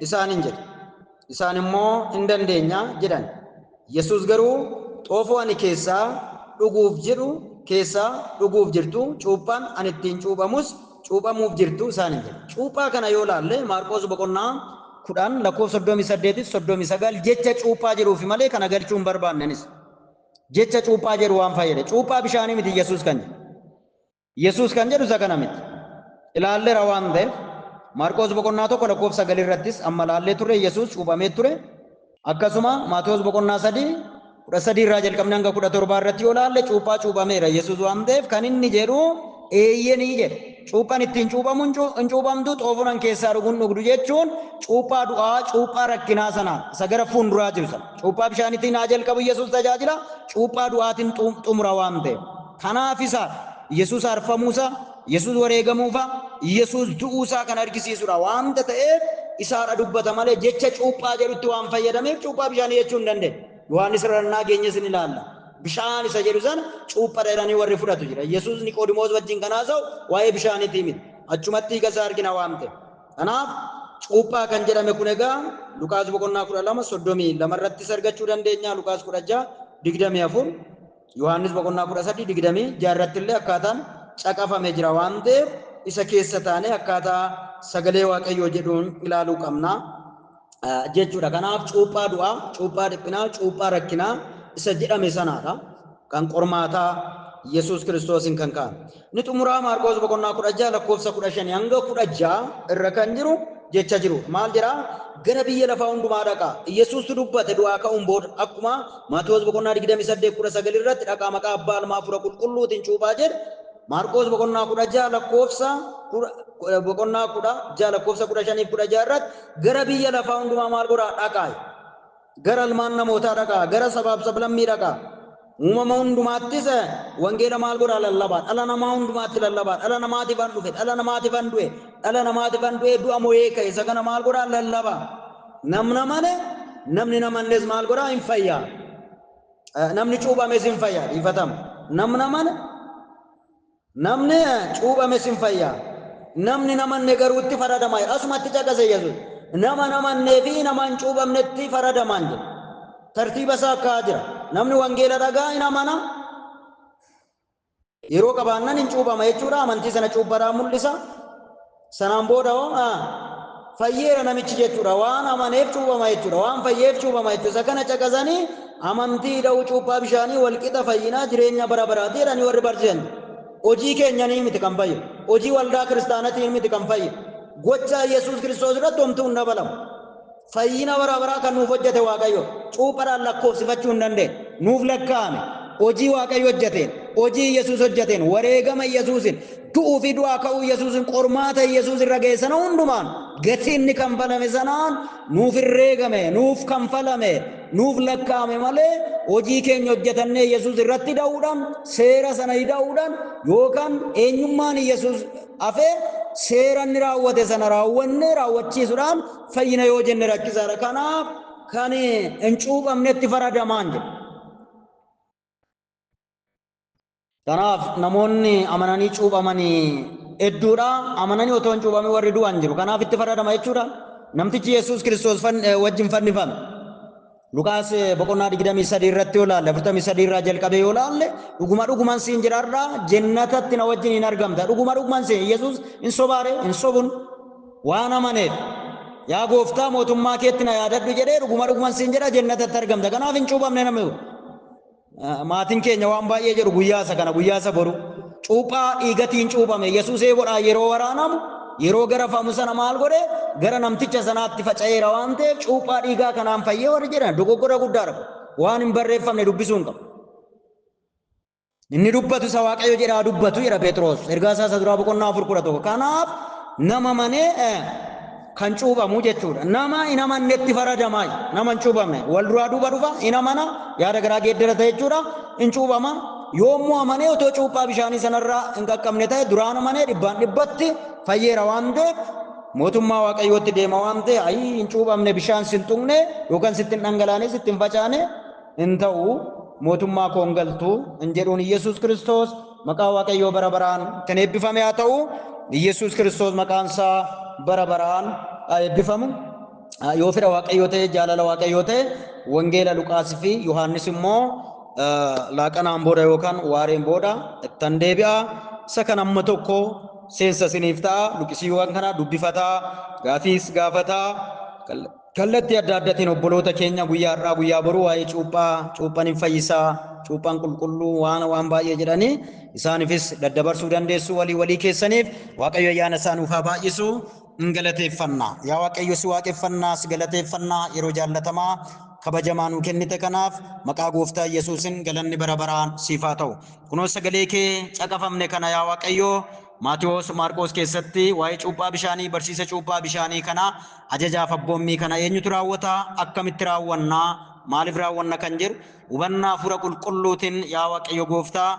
isaaniin jedhe. Isaan immoo hin dandeenya jedhan. Yesuus garuu xoofoo ani keessaa dhuguuf jedhu keessaa dhuguuf jirtu cuuphaan ani ittiin cuuphamus cuuphamuuf jirtu isaaniin jedhe. Cuuphaa kana yoo laalle Maarqos boqonnaa 10 lakkoofsa 38-39 jecha cuuphaa jiruufi malee kana galchuun barbaannenis. Jecha cuuphaa jedhu waan fayyade. Cuuphaa bishaanii miti Yesuus kan jedhu. Yesuus kan jedhu isa kana miti. Ilaalleera waan ta'eef Maarqos boqonnaa 1 lakkoofsa 9 irrattis amma laallee turre Yesuus cuuphamee ture. Akkasuma Maatewos boqonnaa 13 irraa jalqabne hanga 17 irratti yoo laalle cuuphaa cuuphameera Yesuus waan ta'eef kan inni jedhu eeyyenii jedhe. Cuuphaan ittiin cuuphamu hin cuuphamtu xoofuun keessaa dhuguun dhugdu jechuun cuuphaa du'aa cuuphaa rakkinaa sanaan isa gara fuulduraa jiru sana. Cuuphaa bishaaniitiin haa jalqabu Yesuus tajaajila cuuphaa du'aatiin xumura waan ta'eef. Kanaaf isa Yesuus arfamuusaa Yesuus wareegamuusaa Yesuus du'uusaa kan argisiisudha waan ta'eef isaadha dubbata malee jecha cuuphaa jedhutti waan fayyadameef cuuphaa bishaanii jechuu hin dandeenye. Yohaannis irrannaa geenye sin ilaalla. Bishaan isa jedhu sana cuuphaa jedhanii warri fudhatu jira. Yesuus Niqoodimoos wajjin kan haasa'u waa'ee bishaaniitii miti. Achumatti hiika isaa argina waan ta'eef. Kanaaf cuuphaa kan jedhame kun egaa Luqaas boqonnaa 12:32 irrattis argachuu dandeenya. Luqaas 16:24 Yohaannis boqonnaa 13:26 irratti illee akkaataan caqafamee jira waan ta'eef isa keessa taanee akkaataa sagalee waaqayyoo jedhuun ilaaluu qabna jechuudha. Kanaaf cuuphaa du'aa, cuuphaa dhiphinaa, cuuphaa rakkinaa isa jedhame sanaadha kan qormaataa Yesuus Kiristoosin kan kaa'an. Ni xumuraa Maarqos boqonnaa 16 lakkoofsa 15 hanga 16 irra kan jiru jecha jiru. Maal jedhaa? Gara biyya lafaa hundumaa dhaqaa. Yesuustu dubbate du'aa ka'uun booda akkuma Maatewos boqonnaa 28:19 irratti dhaqaa maqaa abbaa ilmaa hafuura qulqulluutiin cuuphaa jedhe. Maarqos boqonnaa 16 lakkoofsa 15-16 irratti gara biyya lafaa hundumaa maal godhaa dhaqaa. Gara ilmaan namootaa dhaqaa, gara sabaaf sablammii dhaqaa. Uumama hundumaattis wangeela maal godhaa lallabaa. Dhala namaa hundumaatti lallabaa. Dhala namaatiif an dhufe, dhala namaatiif an du'e, dhala namaatiif an du'e du'a mo'ee ka'e isa kana maal godhaa lallabaa. Namna malee namni namannes maal godhaa hin fayyaa. Namni cuuphames hin fayyaa dhiifatama. Namna malee namni cuuphames hin fayyaa. Namni namanne garuu itti faradama. Asumatti caqase Yesuus. Nama namannee fi nama hin cuuphamnetti faradamaan jira. Tartiiba isaa akka jira. Namni wangeela dhagaa hin amana. Yeroo qabaannan hin cuuphama jechuudha. Amantii sana cuuphaadhaan mul'isa. Sanaan booda fayyeera namichi jechuudha. Waan amaneef cuuphama jechuudha. Waan fayyeef cuuphama jechuudha. Isa kana caqasanii amantii dha'uu cuuphaa bishaanii walqixa fayyinaa jireenya bara baraati jedhanii warri barsiisan. Hojii keenyanii miti kan fayyu. Hojii waldaa kiristaanatiin miti kan fayyu. Gocha Yesuus Kiristoos irratti homtuu hin dabalamu. Fayyina bara baraa kan nuuf hojjete Waaqayyo cuuphaadhaan lakkoofsifachuu hin dandeenye. Nuuf lakkaa'ame hojii Waaqayyo hojjeteen, hojii Yesuus hojjeteen, wareegama Yesuusin, du'uu fi du'aa ka'uu Yesuusin, qormaata Yesuus irra ga'e sana hundumaan gatii inni kanfalame sanaan nuuf herreegame, nuuf kanfalame, nuuf lakkaa'ame malee hojii keenya hojjetannee Yesuus irratti hidha'uudhaan, seera sana hidha'uudhaan yookaan eenyummaan Yesuus hafee seera inni raawwate sana raawwannee raawwachiisuudhaan fayyina yoo jenne rakkisaadha. Kanaaf kan hin cuuphamnetti faradamaan jedha. Kanaaf namoonni amananii cuuphamanii hedduudha. Amananii otoo hin cuuphamin warri du'an jiru. Kanaaf itti faradama jechuudha. Namtichi Yesuus Kiristoos wajjin fannifame. Lukaas boqonnaa 23 irratti yoo laalle 43 irraa jalqabee yoo laalle dhugumaan siin jiraarraa jannatatti na wajjin hin argamta. Dhugumaan siin Yesuus hin sobaare hin sobun waan amaneef yaa gooftaa mootummaa keetti na yaadadhu jedhee dhugumaan siin jira jannatatti argamta. Kanaaf hin cuuphamne namni maatiin keenya waan baay'ee jedhu guyyaasa boru cuuphaa dhiigatiin cuuphame Yesuus eeboodhaa yeroo waraanamu yeroo gara famu sana maal godhe gara namticha sanaatti faca'eera waan ta'eef cuuphaa dhiigaa kanaan fayyee warri jedhan dogoggora guddaadha. Waan hin barreeffamne dubbisuun qabu. Inni dubbatu isa Waaqayyo jedhaa dubbatu jedha Phexros ergaa isaa duraa boqonnaa 4:11. Kanaaf nama manee kan cuuphamu jechuudha. Nama hin amannetti faradamaa nama hin cuuphamne wal duraa duuba dhufa hin amana yaada garaa geeddarata jechuudha hin cuuphama. Yoommoo amanee otoo cuuphaa bishaanii sanarraa hin qaqqabne ta'e duraan amanee dhibbaan dhibbatti fayyeera waan ta'eef mootummaa Waaqayyootti deema waan ta'e hin cuuphamne bishaan sin tuqne yookaan sitti hin dhangalaane sitti hin facaane hin ta'u mootummaa koon galtu hin jedhuun Yesuus Kiristoos maqaa Waaqayyoo bara baraan kan eebbifame haa ta'u. Yesuus Kiristoos maqaan isaa bara baraan eebbifamu. Yoo fedha Waaqayyoo ta'e jaalala Waaqayyoo ta'e wangeela Luqaas fi Yohaannis immoo laaqanaan booda yookaan waareen booda ittan deebi'a. Isa kan amma tokko seensa isiniif ta'a. Luqisiiwwan kana dubbifataa gaafiis gaafataa kallattii adda addaatiin obboloota keenya guyyaa har'aa guyyaa boruu waa'ee cuuphaan hin fayyisaa cuuphaan qulqulluu waan baay'ee jedhanii isaaniifis daddabarsuu dandeessu walii keessaniif Waaqayyo ayyaana isaa nuuf haa baay'isu. In galateeffannaa yaa Waaqayyo si waaqeffannaa si galateeffannaa yeroo jaallatamaa kabajamaa nuu kennite kanaaf maqaa gooftaa Yesuusin galanni bara baraan siif haa ta'u. Kunoo sagalee kee caqafamne kana yaa Waaqayyo Maatiyos Maarqos keessatti waa'ee cuuphaa bishaanii barsiisa cuuphaa bishaanii kana ajajaaf abboommii kana eenyutu raawwata akkamitti raawwannaa maaliif raawwanna kan jedhu hubannaa hafuura qulqulluutiin yaa Waaqayyo gooftaa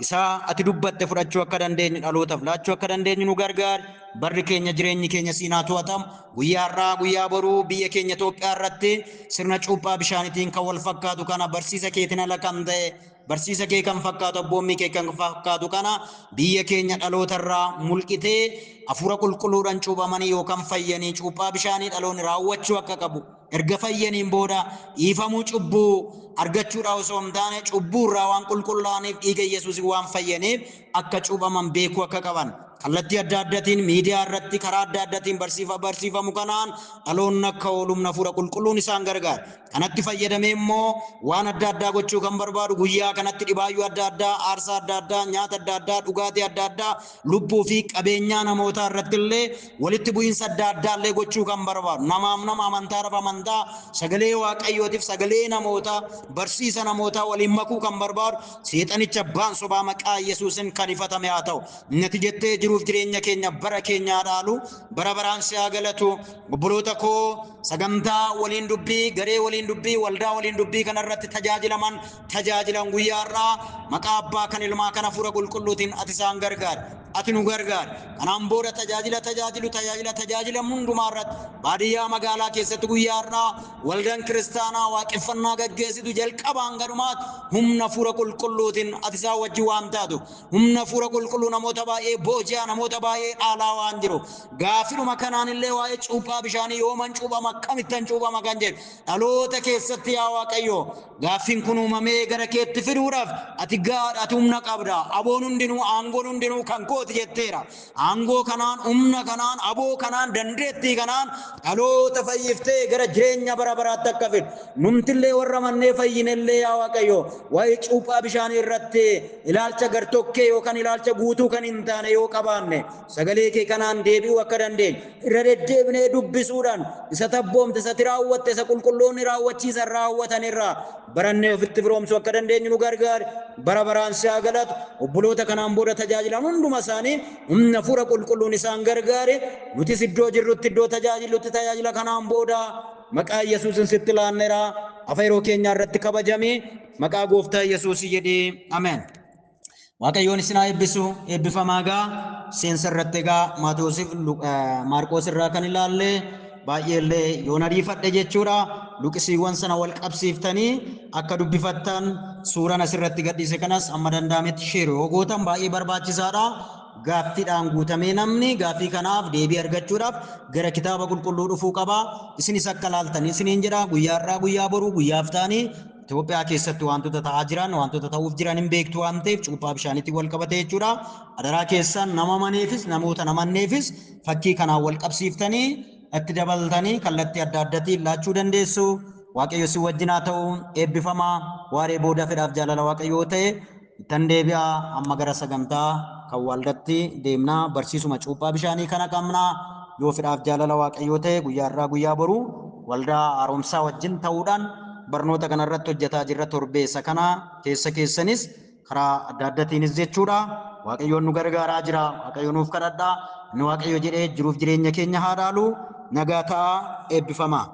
isaa ati dubbatte fudhachuu akka dandeenyu dhalootaaf laachuu akka dandeenyu nu gargaari. Barri keenya jireenyi keenya siinaa to'atamu guyyaa har'aa guyyaa boruu biyya keenya Itoophiyaa irratti sirna cuuphaa bishaaniitiin kan wal fakkaatu kana barsiisa keetiin ala kan ta'e barsiisa kee kan fakkaatu abboommii kee kan fakkaatu kana biyya keenya dhalootarraa mulqitee hafuura qulqulluudhaan cuuphamanii yookaan fayyanii cuuphaa bishaanii dhaloonni raawwachuu akka qabu erga fayyaniin booda dhiifamuu cubbuu argachuudhaa osoo hin taane cubbuurraa waan qulqullaa'aniif dhiiga Yesuus waan fayyaniif akka cuuphaman beekuu akka qaban kallattii adda addaatiin miidiyaa irratti karaa adda addaatiin barsiifamu kanaan dhaloonni akka oolumna hafuura qulqulluun isaan gargaara. Kanatti fayyadamee immoo waan adda addaa gochuu kan barbaadu guyyaa kanatti dhibaayyuu adda addaa aarsaa adda addaa nyaata adda addaa dhugaatii adda addaa lubbuu fi qabeenyaa namootaa irratti illee walitti bu'iinsa adda addaa illee gochuu kan barbaadu namaaf nama amantaadhaaf amantaa sagalee Waaqayyootiif sagalee namootaa barsiisa namootaa waliin makuu kan barbaadu seexanicha abbaan sobaa maqaa Yesuusin kan ifatame haa ta'u. Nati jettee jiruuf jireenya keenya bara keenyaa dhaalu bara baraan si haa galatu. Obboloota koo sagantaa waliin dubbii garee waliin dubbii waldaa waliin dubbii kanarratti tajaajilan guyyaa har'aa maqaa abbaa kan ilmaa kana hafuura qulqulluutiin ati isaan gargaari. Ati nu gargaari. Kanaan booda tajaajila hundumaa irratti baadiyyaa magaalaa keessatti guyyaa har'aa waldaan kiristaanaa waaqeffannaa gaggeessitu jalqabaan gadumaatti humna hafuura qulqulluutiin ati isaan wajjin waan taatu humna hafuura qulqulluu namoota baay'ee booji'aa namoota baay'ee dhaalaa waan jiru gaafiluma kanaan illee waa'ee cuuphaa bishaanii yooman cuuphama akkamittan cuuphama kan jedhu dhaloota keessatti yaa Waaqayyo gaaffiin kun uumamee gara keetti fiduudhaaf ati humna qabda. Aboon hundinuu aangoon hundinuu kan kooti jetteera. Aangoo kanaan humna kanaan aboo kanaan dandeettii kanaan dhaloota fayyiftee gara jireenya bara baraatti akka fidu numtillee warra mannee fayyinellee yaa Waaqayyo waa'ee cuuphaa bishaanii irratti ilaalcha gartokkee yookaan ilaalcha guutuu kan hin taane yoo qabaanne sagalee kee kanaan deebi'uu akka dandeenyu irra deddeebinee dubbisuudhaan isa tabboomte isa raawwatte isa qulqulloonni raawwachiisan raawwatanirraa barannee ofitti firoomsuu akka dandeenyu nu gargaari. Bara baraan si haa galatu. Obboloota kanaan booda tajaajilan hunduma isaanii humna hafuura qulqulluun isaan gargaare nutis iddoo jirrutti iddoo tajaajilutti tajaajila kanaan booda maqaa Yesuusin sitti laanneera afa yeroo keenya irratti kabajamee maqaa gooftaa Yesuus jedhee ameen. Waaqayyoon isin haa eebbisu eebbifamaa gaa seensa irratti egaa Maatiyosiif Maarqos irraa kan ilaalle baay'eellee yoon ariifadhe jechuudha. Luqisiiwwan sana wal qabsiiftanii akka dubbifattan suuraan asirratti gadhiise kanas amma danda'ametti sheer yoo gootan baay'ee barbaachisaadha. Gaaffiidhaan guutamee namni gaaffii kanaaf deebii argachuudhaaf gara kitaaba qulqulluu dhufuu qaba. Isinis akka laaltan isiniin jedha guyyaa irraa guyyaa boruu guyyaaf ta'anii Itoophiyaa keessatti wantoota ta'aa jiran wantoota ta'uuf jiran hin beektu waan ta'eef cuuphaa bishaaniitti wal qabate jechuudha. Adaraa keessan nama maneefis namoota namanneefis fakkii kanaan wal qabsiiftanii itti dabaltanii kallattii adda addaatiin laachuu dandeessu. Waaqayyo si wajjin haa ta'u eebbifamaa waaree booda fedhaaf jaalala waaqayyoo ta'e ittan deebi'aa amma gara sagantaa kan waldatti deemnaa barsiisuma cuuphaa bishaanii kana qabnaa yoo fedhaaf jaalala waaqayyoo ta'e guyyaa irraa guyyaa boruu waldaa haaromsaa wajjin ta'uudhaan barnoota kanarratti hojjetaa jirra torbeessa kana keessa keessanis karaa adda addaatiinis jechuudha. Waaqayyoon nu gargaaraa jira. Waaqayyo nuuf kadhadhaa. Inni waaqayyo jedhee jiruuf jireenya keenya haa dhaalu. Nagaa ta'aa eebbifamaa.